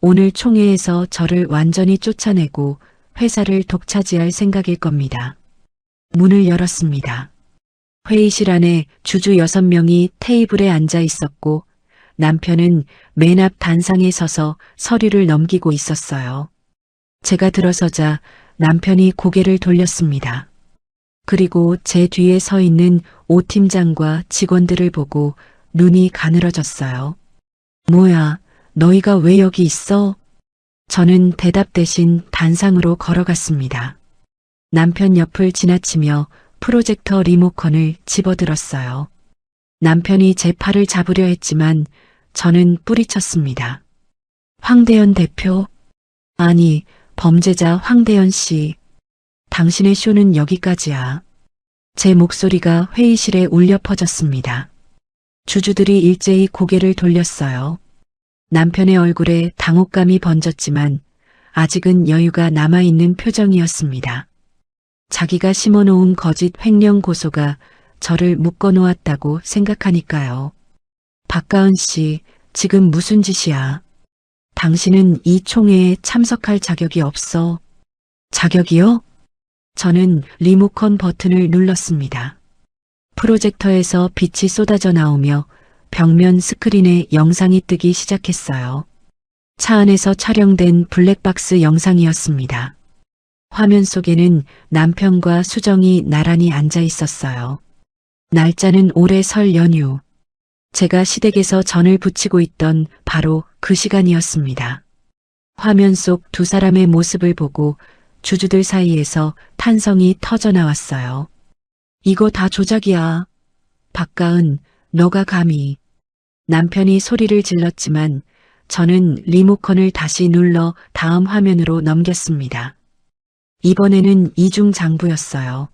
오늘 총회에서 저를 완전히 쫓아내고 회사를 독차지할 생각일 겁니다. 문을 열었습니다. 회의실 안에 주주 6명이 테이블에 앉아 있었고 남편은 맨 앞 단상에 서서 서류를 넘기고 있었어요. 제가 들어서자 남편이 고개를 돌렸습니다. 그리고 제 뒤에 서 있는 오 팀장과 직원들을 보고 눈이 가늘어졌어요. 뭐야, 너희가 왜 여기 있어? 저는 대답 대신 단상으로 걸어갔습니다. 남편 옆을 지나치며 프로젝터 리모컨을 집어들었어요. 남편이 제 팔을 잡으려 했지만 저는 뿌리쳤습니다. 황대현 대표? 아니, 범죄자 황대현 씨. 당신의 쇼는 여기까지야. 제 목소리가 회의실에 울려 퍼졌습니다. 주주들이 일제히 고개를 돌렸어요. 남편의 얼굴에 당혹감이 번졌지만 아직은 여유가 남아있는 표정이었습니다. 자기가 심어놓은 거짓 횡령 고소가 저를 묶어놓았다고 생각하니까요. 박가은 씨, 지금 무슨 짓이야? 당신은 이 총회에 참석할 자격이 없어. 자격이요? 저는 리모컨 버튼을 눌렀습니다. 프로젝터에서 빛이 쏟아져 나오며 벽면 스크린에 영상이 뜨기 시작했어요. 차 안에서 촬영된 블랙박스 영상이었습니다. 화면 속에는 남편과 수정이 나란히 앉아 있었어요. 날짜는 올해 설 연휴. 제가 시댁에서 전을 부치고 있던 바로 그 시간이었습니다. 화면 속 두 사람의 모습을 보고 주주들 사이에서 탄성이 터져 나왔어요. 이거 다 조작이야. 박가은, 너가 감히. 남편이 소리를 질렀지만 저는 리모컨을 다시 눌러 다음 화면으로 넘겼습니다. 이번에는 이중 장부였어요.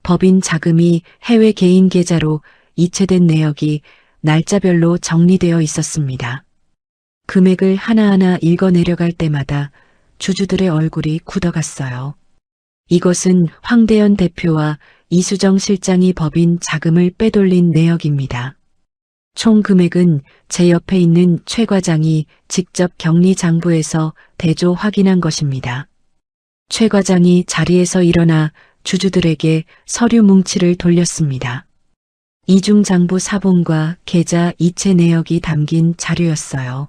법인 자금이 해외 개인 계좌로 이체된 내역이 날짜별로 정리되어 있었습니다. 금액을 하나하나 읽어 내려갈 때마다 주주들의 얼굴이 굳어갔어요. 이것은 황대현 대표와 이수정 실장이 법인 자금을 빼돌린 내역입니다. 총 금액은 제 옆에 있는 최 과장이 직접 격리장부에서 대조 확인한 것입니다. 최 과장이 자리에서 일어나 주주들에게 서류 뭉치를 돌렸습니다. 이중장부 사본과 계좌 이체 내역이 담긴 자료였어요.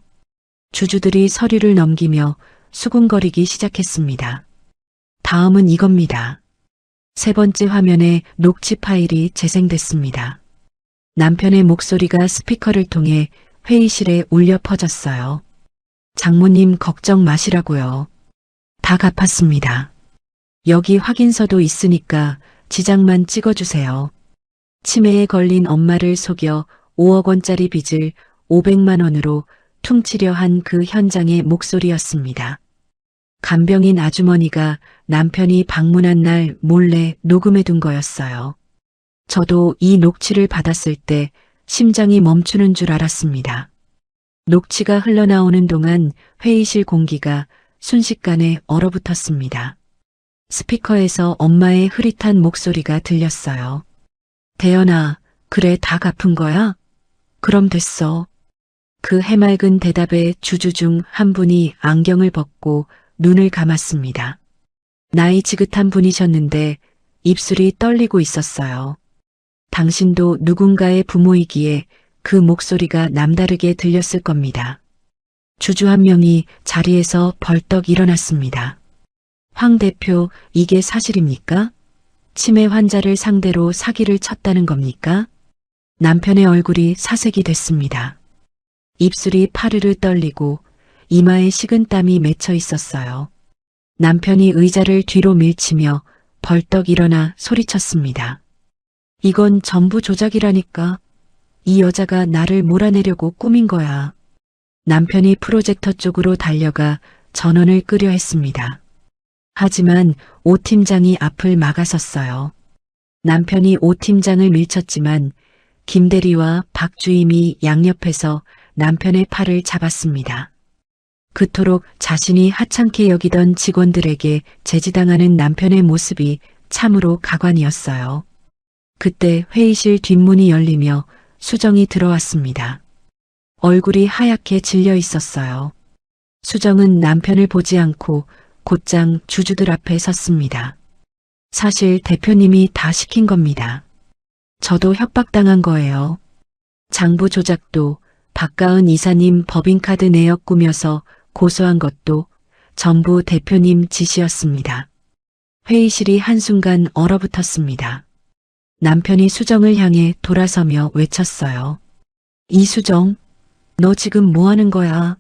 주주들이 서류를 넘기며 수군거리기 시작했습니다. 다음은 이겁니다. 세 번째 화면에 녹취 파일이 재생됐습니다. 남편의 목소리가 스피커를 통해 회의실에 울려 퍼졌어요. 장모님 걱정 마시라고요. 다 갚았습니다. 여기 확인서도 있으니까 지장만 찍어주세요. 치매에 걸린 엄마를 속여 5억 원짜리 빚을 500만 원으로 퉁치려 한 그 현장의 목소리였습니다. 간병인 아주머니가 남편이 방문한 날 몰래 녹음해둔 거였어요. 저도 이 녹취를 받았을 때 심장이 멈추는 줄 알았습니다. 녹취가 흘러나오는 동안 회의실 공기가 순식간에 얼어붙었습니다. 스피커에서 엄마의 흐릿한 목소리가 들렸어요. 대연아, 그래 다 갚은 거야? 그럼 됐어. 그 해맑은 대답에 주주 중 한 분이 안경을 벗고 눈을 감았습니다. 나이 지긋한 분이셨는데 입술이 떨리고 있었어요. 당신도 누군가의 부모이기에 그 목소리가 남다르게 들렸을 겁니다. 주주 한 명이 자리에서 벌떡 일어났습니다. 황 대표, 이게 사실입니까? 치매 환자를 상대로 사기를 쳤다는 겁니까? 남편의 얼굴이 사색이 됐습니다. 입술이 파르르 떨리고 이마에 식은땀이 맺혀 있었어요. 남편이 의자를 뒤로 밀치며 벌떡 일어나 소리쳤습니다. 이건 전부 조작이라니까. 이 여자가 나를 몰아내려고 꾸민 거야. 남편이 프로젝터 쪽으로 달려가 전원을 끄려 했습니다. 하지만 오 팀장이 앞을 막아섰어요. 남편이 오 팀장을 밀쳤지만 김 대리와 박 주임이 양옆에서 남편의 팔을 잡았습니다. 그토록 자신이 하찮게 여기던 직원들에게 제지당하는 남편의 모습이 참으로 가관이었어요. 그때 회의실 뒷문이 열리며 수정이 들어왔습니다. 얼굴이 하얗게 질려 있었어요. 수정은 남편을 보지 않고 곧장 주주들 앞에 섰습니다. 사실 대표님이 다 시킨 겁니다. 저도 협박당한 거예요. 장부 조작도 박가은 이사님 법인카드 내역 꾸며서 고소한 것도 전부 대표님 지시였습니다. 회의실이 한순간 얼어붙었습니다. 남편이 수정을 향해 돌아서며 외쳤어요. 이수정, 너 지금 뭐 하는 거야?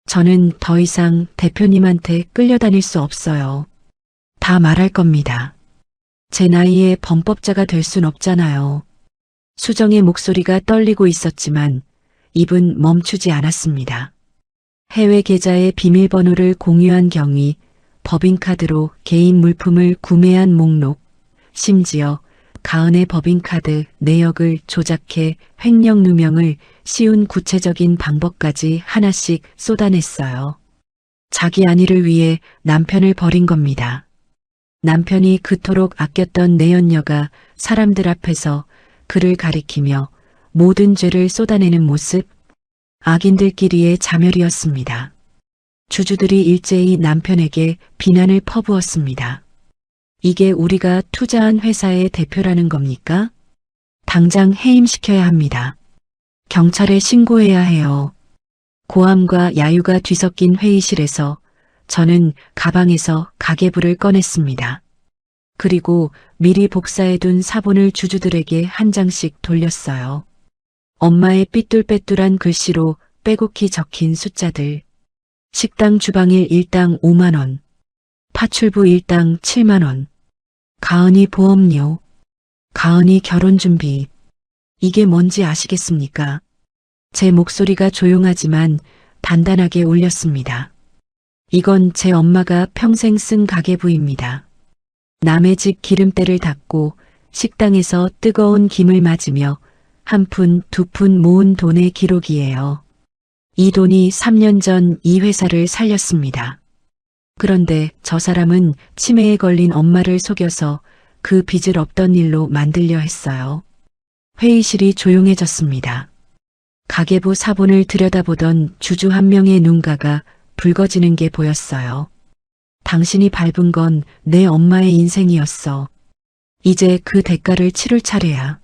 저는 더 이상 대표님한테 끌려다닐 수 없어요. 다 말할 겁니다. 제 나이에 범법자가 될 순 없잖아요. 수정의 목소리가 떨리고 있었지만 입은 멈추지 않았습니다. 해외 계좌의 비밀번호를 공유한 경위, 법인카드로 개인 물품을 구매한 목록, 심지어 가은의 법인카드 내역을 조작해 횡령 누명을 씌운 구체적인 방법까지 하나씩 쏟아냈어요. 자기 안위를 위해 남편을 버린 겁니다. 남편이 그토록 아꼈던 내연녀가 사람들 앞에서 그를 가리키며 모든 죄를 쏟아내는 모습, 악인들끼리의 자멸이었습니다. 주주들이 일제히 남편에게 비난을 퍼부었습니다. 이게 우리가 투자한 회사의 대표라는 겁니까? 당장 해임시켜야 합니다. 경찰에 신고해야 해요. 고함과 야유가 뒤섞인 회의실에서 저는 가방에서 가계부를 꺼냈습니다. 그리고 미리 복사해둔 사본을 주주들에게 한 장씩 돌렸어요. 엄마의 삐뚤빼뚤한 글씨로 빼곡히 적힌 숫자들. 식당 주방일 일당 5만 원. 파출부 일당 7만 원. 가은이 보험료. 가은이 결혼준비. 이게 뭔지 아시겠습니까? 제 목소리가 조용하지만 단단하게 울렸습니다. 이건 제 엄마가 평생 쓴 가계부입니다. 남의 집 기름때를 닦고 식당에서 뜨거운 김을 맞으며 한 푼, 두 푼 모은 돈의 기록이에요. 이 돈이 3년 전 이 회사를 살렸습니다. 그런데 저 사람은 치매에 걸린 엄마를 속여서 그 빚을 없던 일로 만들려 했어요. 회의실이 조용해졌습니다. 가계부 사본을 들여다보던 주주 한 명의 눈가가 붉어지는 게 보였어요. 당신이 밟은 건 내 엄마의 인생이었어. 이제 그 대가를 치를 차례야.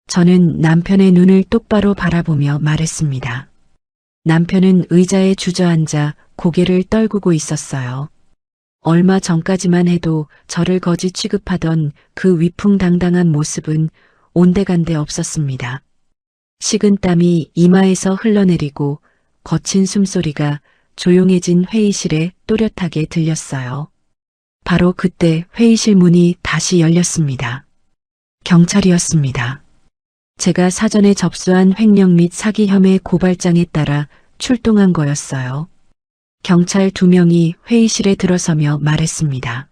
저는 남편의 눈을 똑바로 바라보며 말했습니다. 남편은 의자에 주저앉아 고개를 떨구고 있었어요. 얼마 전까지만 해도 저를 거지 취급하던 그 위풍당당한 모습은 온데간데 없었습니다. 식은땀이 이마에서 흘러내리고 거친 숨소리가 조용해진 회의실에 또렷하게 들렸어요. 바로 그때 회의실 문이 다시 열렸습니다. 경찰이었습니다. 제가 사전에 접수한 횡령 및 사기 혐의 고발장에 따라 출동한 거였어요. 경찰 2명이 회의실에 들어서며 말했습니다.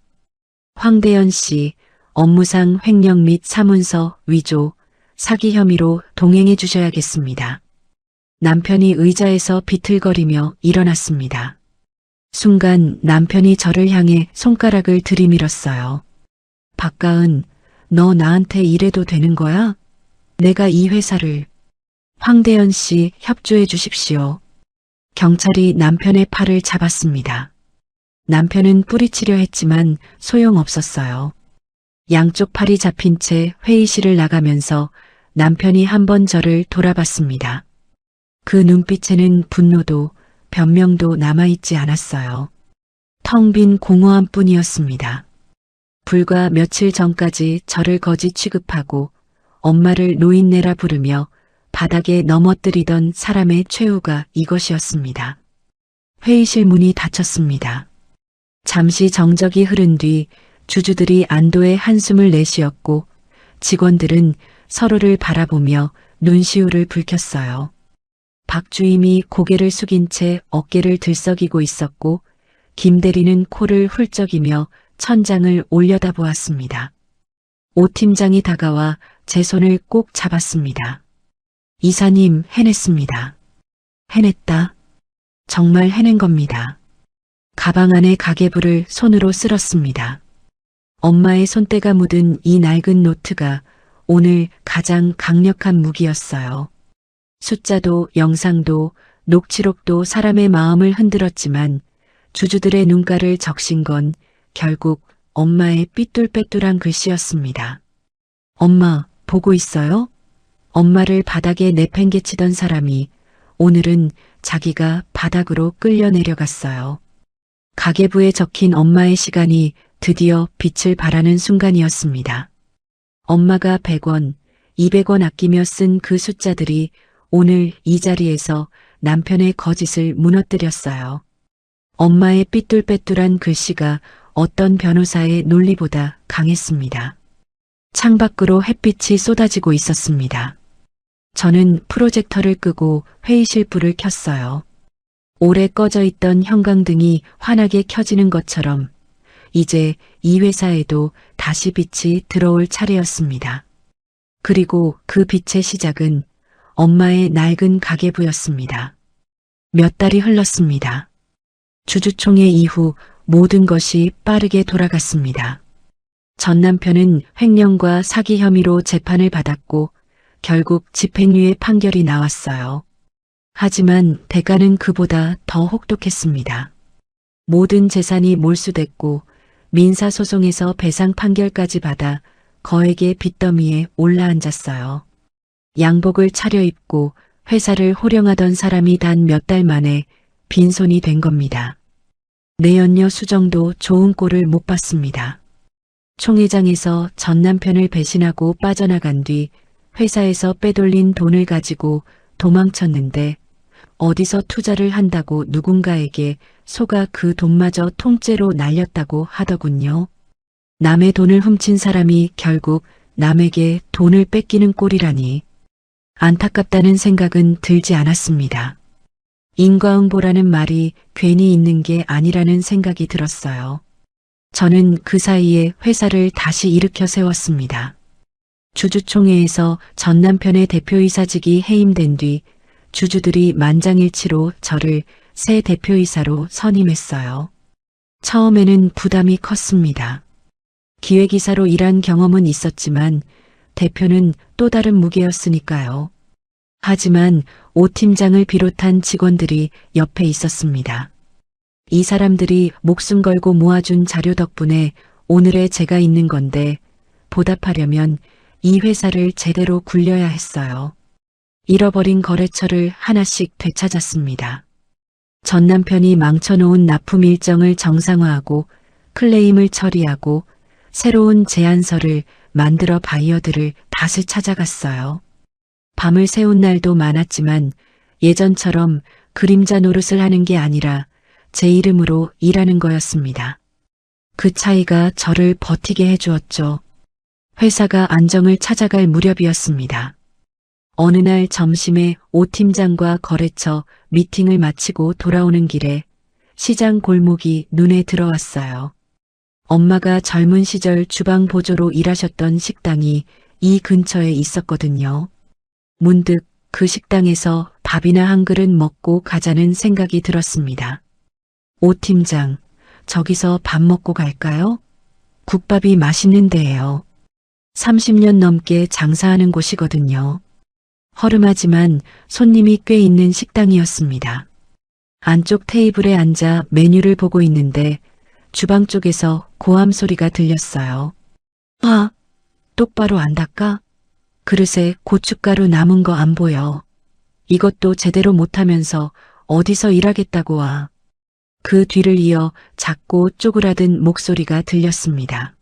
황대연 씨, 업무상 횡령 및 사문서 위조, 사기 혐의로 동행해 주셔야겠습니다. 남편이 의자에서 비틀거리며 일어났습니다. 순간 남편이 저를 향해 손가락을 들이밀었어요. 박가은, 너 나한테 이래도 되는 거야? 내가 이 회사를. 황대현 씨 협조해 주십시오. 경찰이 남편의 팔을 잡았습니다. 남편은 뿌리치려 했지만 소용없었어요. 양쪽 팔이 잡힌 채 회의실을 나가면서 남편이 한 번 저를 돌아봤습니다. 그 눈빛에는 분노도 변명도 남아있지 않았어요. 텅 빈 공허함 뿐이었습니다. 불과 며칠 전까지 저를 거지 취급하고 엄마를 노인네라 부르며 바닥에 넘어뜨리던 사람의 최후가 이것이었습니다. 회의실 문이 닫혔습니다. 잠시 정적이 흐른 뒤 주주들이 안도의 한숨을 내쉬었고 직원들은 서로를 바라보며 눈시울을 붉혔어요. 박 주임이 고개를 숙인 채 어깨를 들썩이고 있었고 김 대리는 코를 훌쩍이며 천장을 올려다보았습니다. 오 팀장이 다가와 제 손을 꼭 잡았습니다. 이사님, 해냈습니다. 해냈다. 정말 해낸 겁니다. 가방 안에 가계부를 손으로 쓸었습니다. 엄마의 손때가 묻은 이 낡은 노트가 오늘 가장 강력한 무기였어요. 숫자도 영상도 녹취록도 사람의 마음을 흔들었지만 주주들의 눈가를 적신 건 결국 엄마의 삐뚤빼뚤한 글씨였습니다. 엄마, 보고 있어요? 엄마를 바닥에 내팽개치던 사람이 오늘은 자기가 바닥으로 끌려 내려갔어요. 가계부에 적힌 엄마의 시간이 드디어 빛을 발하는 순간이었습니다. 엄마가 100원, 200원 아끼며 쓴 그 숫자들이 오늘 이 자리에서 남편의 거짓을 무너뜨렸어요. 엄마의 삐뚤빼뚤한 글씨가 어떤 변호사의 논리보다 강했습니다. 창밖으로 햇빛이 쏟아지고 있었습니다. 저는 프로젝터를 끄고 회의실 불을 켰어요. 오래 꺼져 있던 형광등이 환하게 켜지는 것처럼 이제 이 회사에도 다시 빛이 들어올 차례였습니다. 그리고 그 빛의 시작은 엄마의 낡은 가계부였습니다. 몇 달이 흘렀습니다. 주주총회 이후 모든 것이 빠르게 돌아갔습니다. 전 남편은 횡령과 사기 혐의로 재판을 받았고 결국 집행유예 판결이 나왔어요. 하지만 대가는 그보다 더 혹독했습니다. 모든 재산이 몰수됐고 민사소송에서 배상 판결까지 받아 거액의 빚더미에 올라앉았어요. 양복을 차려입고 회사를 호령하던 사람이 단 몇 달 만에 빈손이 된 겁니다. 내연녀 수정도 좋은 꼴을 못 봤습니다. 총회장에서 전 남편을 배신하고 빠져나간 뒤 회사에서 빼돌린 돈을 가지고 도망쳤는데 어디서 투자를 한다고 누군가에게 속아 그 돈마저 통째로 날렸다고 하더군요. 남의 돈을 훔친 사람이 결국 남에게 돈을 뺏기는 꼴이라니 안타깝다는 생각은 들지 않았습니다. 인과응보라는 말이 괜히 있는 게 아니라는 생각이 들었어요. 저는 그 사이에 회사를 다시 일으켜 세웠습니다. 주주총회에서 전 남편의 대표이사직이 해임된 뒤 주주들이 만장일치로 저를 새 대표이사로 선임했어요. 처음에는 부담이 컸습니다. 기획이사로 일한 경험은 있었지만 대표는 또 다른 무게였으니까요. 하지만 오 팀장을 비롯한 직원들이 옆에 있었습니다. 이 사람들이 목숨 걸고 모아준 자료 덕분에 오늘의 제가 있는 건데 보답하려면 이 회사를 제대로 굴려야 했어요. 잃어버린 거래처를 하나씩 되찾았습니다. 전 남편이 망쳐놓은 납품 일정을 정상화하고 클레임을 처리하고 새로운 제안서를 만들어 바이어들을 다시 찾아갔어요. 밤을 새운 날도 많았지만 예전처럼 그림자 노릇을 하는 게 아니라 제 이름으로 일하는 거였습니다. 그 차이가 저를 버티게 해주었죠. 회사가 안정을 찾아갈 무렵이었습니다. 어느 날 점심에 오 팀장과 거래처 미팅을 마치고 돌아오는 길에 시장 골목이 눈에 들어왔어요. 엄마가 젊은 시절 주방 보조로 일하셨던 식당이 이 근처에 있었거든요. 문득 그 식당에서 밥이나 한 그릇 먹고 가자는 생각이 들었습니다. 오 팀장, 저기서 밥 먹고 갈까요? 국밥이 맛있는 데예요. 30년 넘게 장사하는 곳이거든요. 허름하지만 손님이 꽤 있는 식당이었습니다. 안쪽 테이블에 앉아 메뉴를 보고 있는데 주방 쪽에서 고함 소리가 들렸어요. 아, 똑바로 안 닦아? 그릇에 고춧가루 남은 거 안 보여. 이것도 제대로 못하면서 어디서 일하겠다고 와. 그 뒤를 이어 작고 쪼그라든 목소리가 들렸습니다.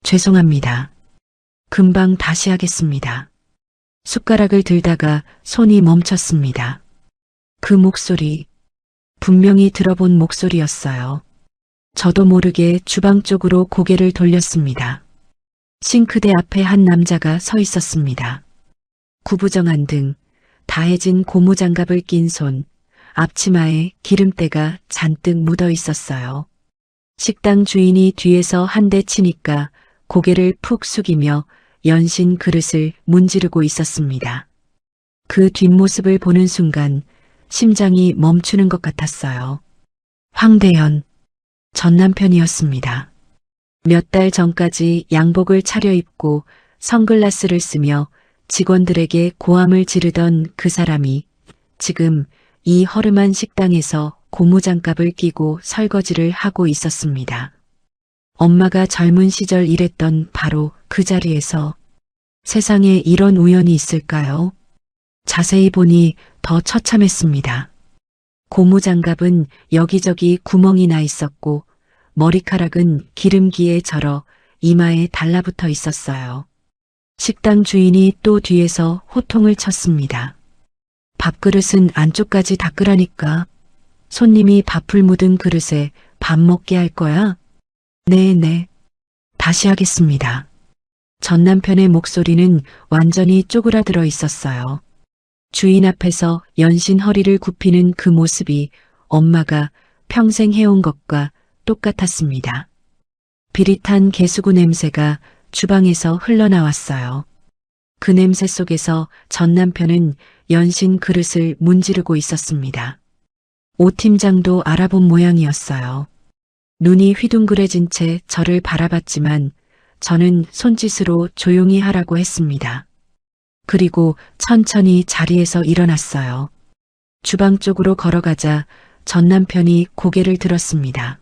죄송합니다. 금방 다시 하겠습니다. 숟가락을 들다가 손이 멈췄습니다. 그 목소리, 분명히 들어본 목소리였어요. 저도 모르게 주방 쪽으로 고개를 돌렸습니다. 싱크대 앞에 한 남자가 서 있었습니다. 구부정한 등, 다해진 고무장갑을 낀 손, 앞치마에 기름때가 잔뜩 묻어 있었어요. 식당 주인이 뒤에서 한 대 치니까 고개를 푹 숙이며 연신 그릇을 문지르고 있었습니다. 그 뒷모습을 보는 순간 심장이 멈추는 것 같았어요. 황대현, 전 남편이었습니다. 몇 달 전까지 양복을 차려입고 선글라스를 쓰며 직원들에게 고함을 지르던 그 사람이 지금 이 허름한 식당에서 고무장갑을 끼고 설거지를 하고 있었습니다. 엄마가 젊은 시절 일했던 바로 그 자리에서 세상에 이런 우연이 있을까요? 자세히 보니 더 처참했습니다. 고무장갑은 여기저기 구멍이 나 있었고 머리카락은 기름기에 절어 이마에 달라붙어 있었어요. 식당 주인이 또 뒤에서 호통을 쳤습니다. 밥그릇은 안쪽까지 닦으라니까. 손님이 밥풀 묻은 그릇에 밥 먹게 할 거야? 네. 다시 하겠습니다. 전 남편의 목소리는 완전히 쪼그라들어 있었어요. 주인 앞에서 연신 허리를 굽히는 그 모습이 엄마가 평생 해온 것과 똑같았습니다. 비릿한 개수구 냄새가 주방에서 흘러나왔어요. 그 냄새 속에서 전 남편은 연신 그릇을 문지르고 있었습니다. 오 팀장도 알아본 모양이었어요. 눈이 휘둥그레진 채 저를 바라봤지만 저는 손짓으로 조용히 하라고 했습니다. 그리고 천천히 자리에서 일어났어요. 주방 쪽으로 걸어가자 전 남편이 고개를 들었습니다.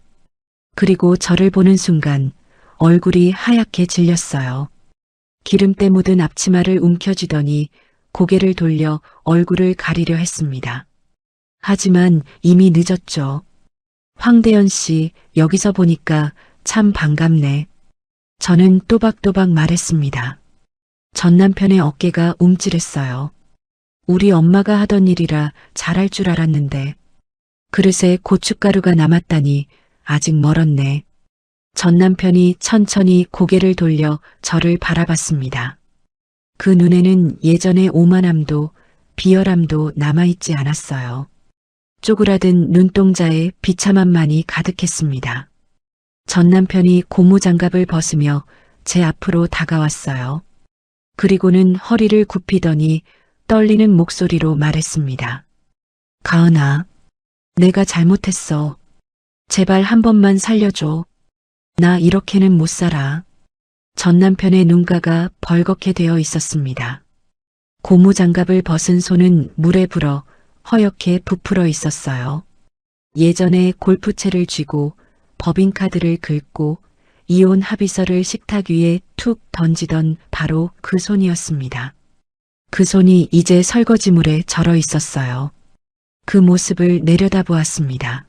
그리고 저를 보는 순간 얼굴이 하얗게 질렸어요. 기름때 묻은 앞치마를 움켜쥐더니 고개를 돌려 얼굴을 가리려 했습니다. 하지만 이미 늦었죠. 황대현 씨, 여기서 보니까 참 반갑네. 저는 또박또박 말했습니다. 전 남편의 어깨가 움찔했어요. 우리 엄마가 하던 일이라 잘할 줄 알았는데 그릇에 고춧가루가 남았다니 아직 멀었네. 전 남편이 천천히 고개를 돌려 저를 바라봤습니다. 그 눈에는 예전의 오만함도 비열함도 남아있지 않았어요. 쪼그라든 눈동자에 비참함만이 가득했습니다. 전 남편이 고무장갑을 벗으며 제 앞으로 다가왔어요. 그리고는 허리를 굽히더니 떨리는 목소리로 말했습니다. 가은아, 내가 잘못했어. 제발 한 번만 살려줘. 나 이렇게는 못 살아. 전 남편의 눈가가 벌겋게 되어 있었습니다. 고무장갑을 벗은 손은 물에 불어 허옇게 부풀어 있었어요. 예전에 골프채를 쥐고 법인카드를 긁고 이혼 합의서를 식탁 위에 툭 던지던 바로 그 손이었습니다. 그 손이 이제 설거지물에 절어 있었어요. 그 모습을 내려다보았습니다.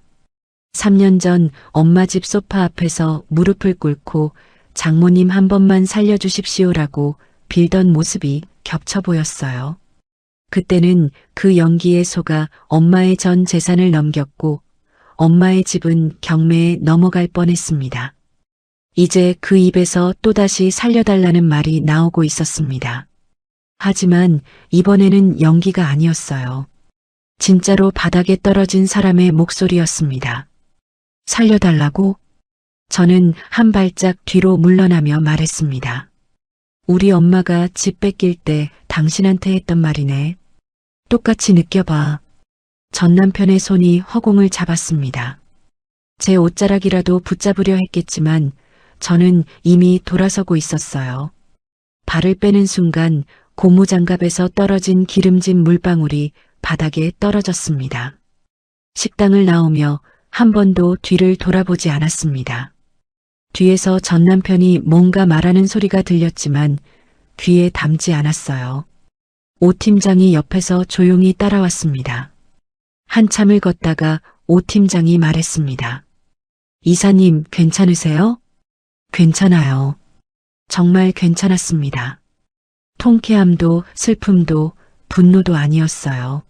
3년 전 엄마 집 소파 앞에서 무릎을 꿇고 장모님 한 번만 살려주십시오라고 빌던 모습이 겹쳐 보였어요. 그때는 그 연기에 속아 엄마의 전 재산을 넘겼고 엄마의 집은 경매에 넘어갈 뻔했습니다. 이제 그 입에서 또다시 살려달라는 말이 나오고 있었습니다. 하지만 이번에는 연기가 아니었어요. 진짜로 바닥에 떨어진 사람의 목소리였습니다. 살려달라고? 저는 한 발짝 뒤로 물러나며 말했습니다. 우리 엄마가 집 뺏길 때 당신한테 했던 말이네. 똑같이 느껴봐. 전 남편의 손이 허공을 잡았습니다. 제 옷자락이라도 붙잡으려 했겠지만 저는 이미 돌아서고 있었어요. 발을 빼는 순간 고무장갑에서 떨어진 기름진 물방울이 바닥에 떨어졌습니다. 식당을 나오며 한 번도 뒤를 돌아보지 않았습니다. 뒤에서 전 남편이 뭔가 말하는 소리가 들렸지만 귀에 담지 않았어요. 오 팀장이 옆에서 조용히 따라왔습니다. 한참을 걷다가 오 팀장이 말했습니다. 이사님, 괜찮으세요? 괜찮아요. 정말 괜찮았습니다. 통쾌함도 슬픔도 분노도 아니었어요.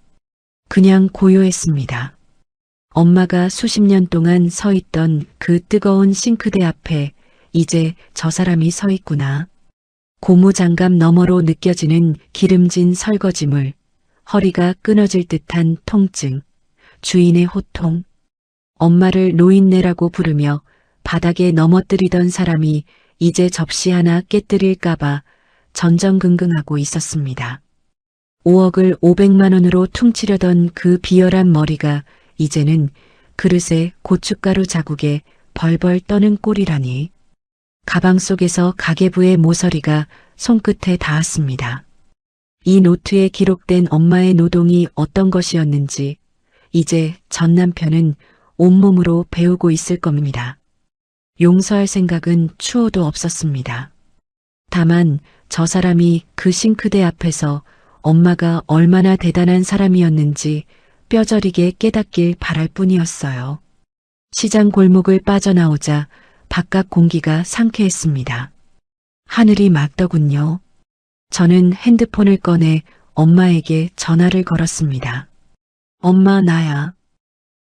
그냥 고요했습니다. 엄마가 수십 년 동안 서 있던 그 뜨거운 싱크대 앞에 이제 저 사람이 서 있구나. 고무장갑 너머로 느껴지는 기름진 설거지물, 허리가 끊어질 듯한 통증, 주인의 호통. 엄마를 노인네라고 부르며 바닥에 넘어뜨리던 사람이 이제 접시 하나 깨뜨릴까봐 전전긍긍하고 있었습니다. 5억을 500만 원으로 퉁치려던 그 비열한 머리가 이제는 그릇에 고춧가루 자국에 벌벌 떠는 꼴이라니. 가방 속에서 가계부의 모서리가 손끝에 닿았습니다. 이 노트에 기록된 엄마의 노동이 어떤 것이었는지 이제 전 남편은 온몸으로 배우고 있을 겁니다. 용서할 생각은 추호도 없었습니다. 다만 저 사람이 그 싱크대 앞에서 엄마가 얼마나 대단한 사람이었는지 뼈저리게 깨닫길 바랄 뿐이었어요. 시장 골목을 빠져나오자 바깥 공기가 상쾌했습니다. 하늘이 맑더군요. 저는 핸드폰을 꺼내 엄마에게 전화를 걸었습니다. 엄마, 나야.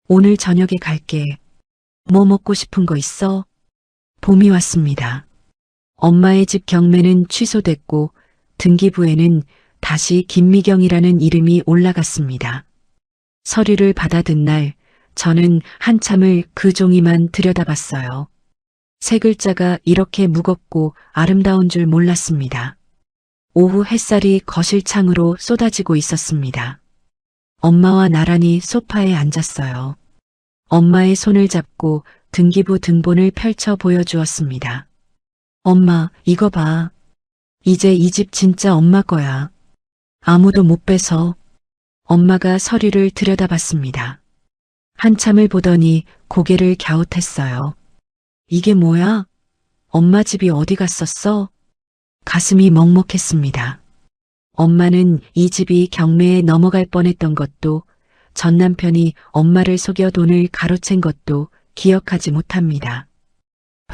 오늘 저녁에 갈게. 뭐 먹고 싶은 거 있어? 봄이 왔습니다. 엄마의 집 경매는 취소됐고 등기부에는 다시 김미경이라는 이름이 올라갔습니다. 서류를 받아든 날 저는 한참을 그 종이만 들여다봤어요. 세 글자가 이렇게 무겁고 아름다운 줄 몰랐습니다. 오후 햇살이 거실 창으로 쏟아지고 있었습니다. 엄마와 나란히 소파에 앉았어요. 엄마의 손을 잡고 등기부 등본을 펼쳐 보여주었습니다. 엄마, 이거 봐. 이제 이 집 진짜 엄마 거야. 아무도 못 빼서. 엄마가 서류를 들여다봤습니다. 한참을 보더니 고개를 갸웃했어요. 이게 뭐야? 엄마 집이 어디 갔었어? 가슴이 먹먹했습니다. 엄마는 이 집이 경매에 넘어갈 뻔했던 것도 전 남편이 엄마를 속여 돈을 가로챈 것도 기억하지 못합니다.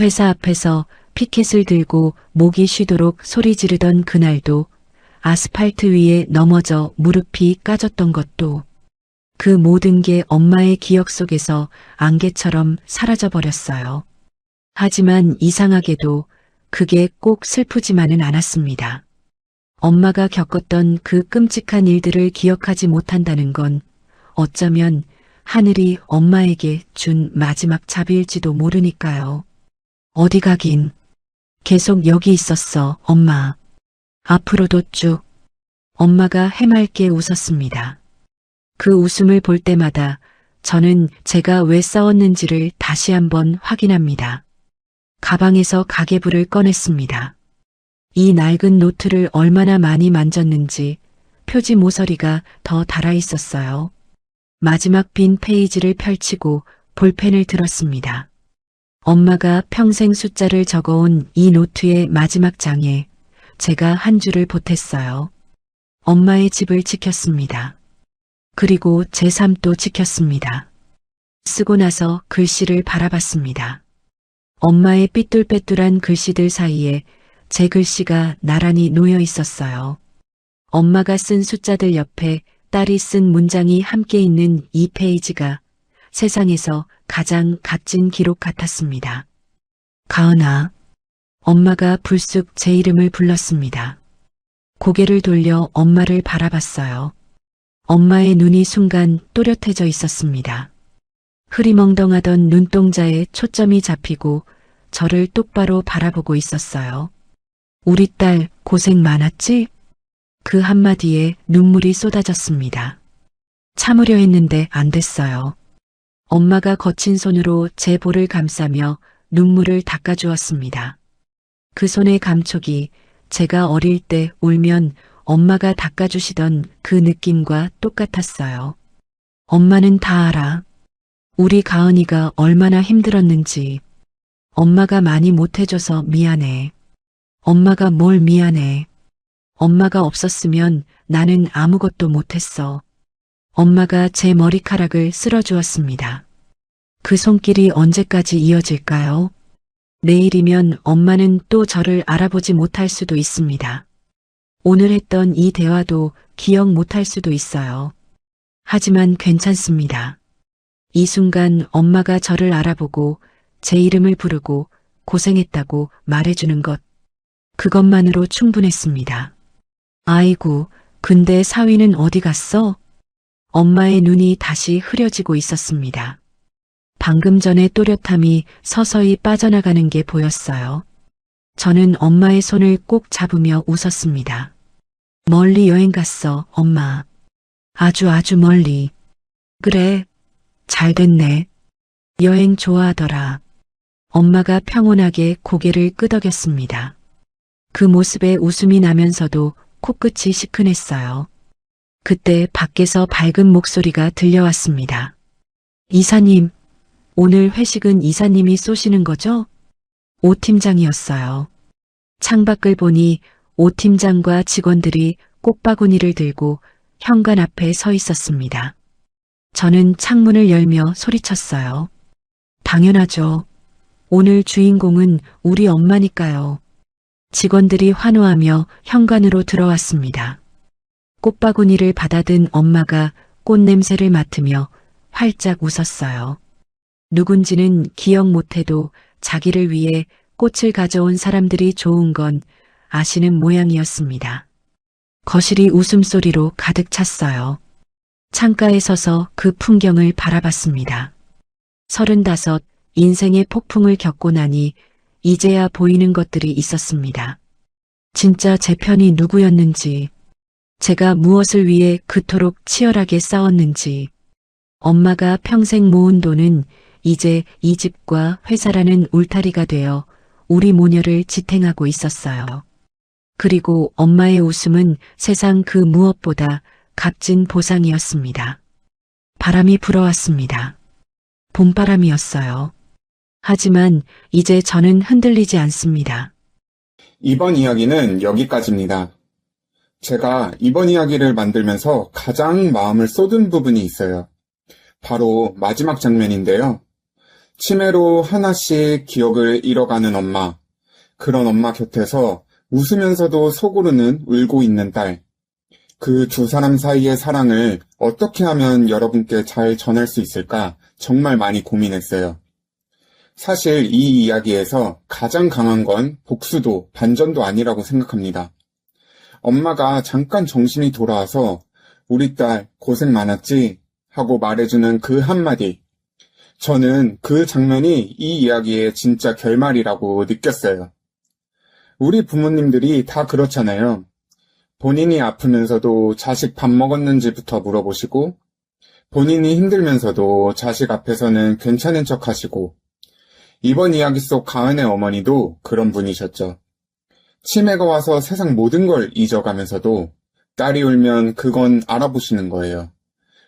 회사 앞에서 피켓을 들고 목이 쉬도록 소리 지르던 그날도 아스팔트 위에 넘어져 무릎이 까졌던 것도 그 모든 게 엄마의 기억 속에서 안개처럼 사라져버렸어요. 하지만 이상하게도 그게 꼭 슬프지만은 않았습니다. 엄마가 겪었던 그 끔찍한 일들을 기억하지 못한다는 건 어쩌면 하늘이 엄마에게 준 마지막 자비일지도 모르니까요. 어디 가긴. 계속 여기 있었어, 엄마. 앞으로도 쭉. 엄마가 해맑게 웃었습니다. 그 웃음을 볼 때마다 저는 제가 왜 싸웠는지를 다시 한번 확인합니다. 가방에서 가계부를 꺼냈습니다. 이 낡은 노트를 얼마나 많이 만졌는지 표지 모서리가 더 달아 있었어요. 마지막 빈 페이지를 펼치고 볼펜을 들었습니다. 엄마가 평생 숫자를 적어온 이 노트의 마지막 장에 제가 한 줄을 보탰어요. 엄마의 집을 지켰습니다. 그리고 제 삶도 지켰습니다. 쓰고 나서 글씨를 바라봤습니다. 엄마의 삐뚤빼뚤한 글씨들 사이에 제 글씨가 나란히 놓여 있었어요. 엄마가 쓴 숫자들 옆에 딸이 쓴 문장이 함께 있는 이 페이지가 세상에서 가장 값진 기록 같았습니다. 가은아. 엄마가 불쑥 제 이름을 불렀습니다. 고개를 돌려 엄마를 바라봤어요. 엄마의 눈이 순간 또렷해져 있었습니다. 흐리멍덩하던 눈동자에 초점이 잡히고 저를 똑바로 바라보고 있었어요. 우리 딸 고생 많았지? 그 한마디에 눈물이 쏟아졌습니다. 참으려 했는데 안 됐어요. 엄마가 거친 손으로 제 볼을 감싸며 눈물을 닦아주었습니다. 그 손의 감촉이 제가 어릴 때 울면 엄마가 닦아주시던 그 느낌과 똑같았어요. 엄마는 다 알아. 우리 가은이가 얼마나 힘들었는지. 엄마가 많이 못해줘서 미안해. 엄마가 뭘 미안해. 엄마가 없었으면 나는 아무것도 못했어. 엄마가 제 머리카락을 쓸어주었습니다. 그 손길이 언제까지 이어질까요? 내일이면 엄마는 또 저를 알아보지 못할 수도 있습니다. 오늘 했던 이 대화도 기억 못할 수도 있어요. 하지만 괜찮습니다. 이 순간 엄마가 저를 알아보고 제 이름을 부르고 고생했다고 말해주는 것. 그것만으로 충분했습니다. 아이고, 근데 사위는 어디 갔어? 엄마의 눈이 다시 흐려지고 있었습니다. 방금 전에 또렷함이 서서히 빠져나가는 게 보였어요. 저는 엄마의 손을 꼭 잡으며 웃었습니다. 멀리 여행 갔어, 엄마. 아주 멀리. 그래, 잘 됐네. 여행 좋아하더라. 엄마가 평온하게 고개를 끄덕였습니다. 그 모습에 웃음이 나면서도 코끝이 시큰했어요. 그때 밖에서 밝은 목소리가 들려왔습니다. 이사님, 오늘 회식은 이사님이 쏘시는 거죠? 오 팀장이었어요. 창밖을 보니 오 팀장과 직원들이 꽃바구니를 들고 현관 앞에 서 있었습니다. 저는 창문을 열며 소리쳤어요. 당연하죠. 오늘 주인공은 우리 엄마니까요. 직원들이 환호하며 현관으로 들어왔습니다. 꽃바구니를 받아든 엄마가 꽃 냄새를 맡으며 활짝 웃었어요. 누군지는 기억 못해도 자기를 위해 꽃을 가져온 사람들이 좋은 건 아시는 모양이었습니다. 거실이 웃음소리로 가득 찼어요. 창가에 서서 그 풍경을 바라봤습니다. 35, 인생의 폭풍을 겪고 나니 이제야 보이는 것들이 있었습니다. 진짜 제 편이 누구였는지, 제가 무엇을 위해 그토록 치열하게 싸웠는지, 엄마가 평생 모은 돈은 이제 이 집과 회사라는 울타리가 되어 우리 모녀를 지탱하고 있었어요. 그리고 엄마의 웃음은 세상 그 무엇보다 값진 보상이었습니다. 바람이 불어왔습니다. 봄바람이었어요. 하지만 이제 저는 흔들리지 않습니다. 이번 이야기는 여기까지입니다. 제가 이번 이야기를 만들면서 가장 마음을 쏟은 부분이 있어요. 바로 마지막 장면인데요. 치매로 하나씩 기억을 잃어가는 엄마, 그런 엄마 곁에서 웃으면서도 속으로는 울고 있는 딸, 그 두 사람 사이의 사랑을 어떻게 하면 여러분께 잘 전할 수 있을까 정말 많이 고민했어요. 사실 이 이야기에서 가장 강한 건 복수도 반전도 아니라고 생각합니다. 엄마가 잠깐 정신이 돌아와서 우리 딸 고생 많았지? 하고 말해주는 그 한마디. 저는 그 장면이 이 이야기의 진짜 결말이라고 느꼈어요. 우리 부모님들이 다 그렇잖아요. 본인이 아프면서도 자식 밥 먹었는지부터 물어보시고, 본인이 힘들면서도 자식 앞에서는 괜찮은 척 하시고, 이번 이야기 속 가은의 어머니도 그런 분이셨죠. 치매가 와서 세상 모든 걸 잊어가면서도 딸이 울면 그건 알아보시는 거예요.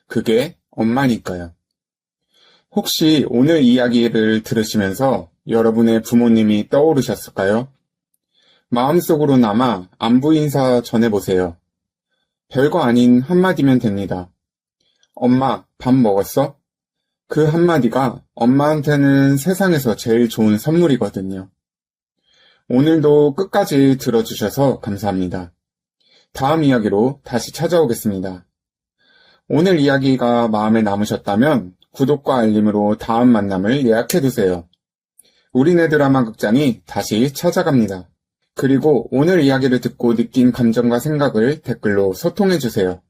그게 엄마니까요. 혹시 오늘 이야기를 들으시면서 여러분의 부모님이 떠오르셨을까요? 마음속으로나마 안부 인사 전해보세요. 별거 아닌 한마디면 됩니다. 엄마, 밥 먹었어? 그 한마디가 엄마한테는 세상에서 제일 좋은 선물이거든요. 오늘도 끝까지 들어주셔서 감사합니다. 다음 이야기로 다시 찾아오겠습니다. 오늘 이야기가 마음에 남으셨다면 구독과 알림으로 다음 만남을 예약해두세요. 우리네 드라마 극장이 다시 찾아갑니다. 그리고 오늘 이야기를 듣고 느낀 감정과 생각을 댓글로 소통해주세요.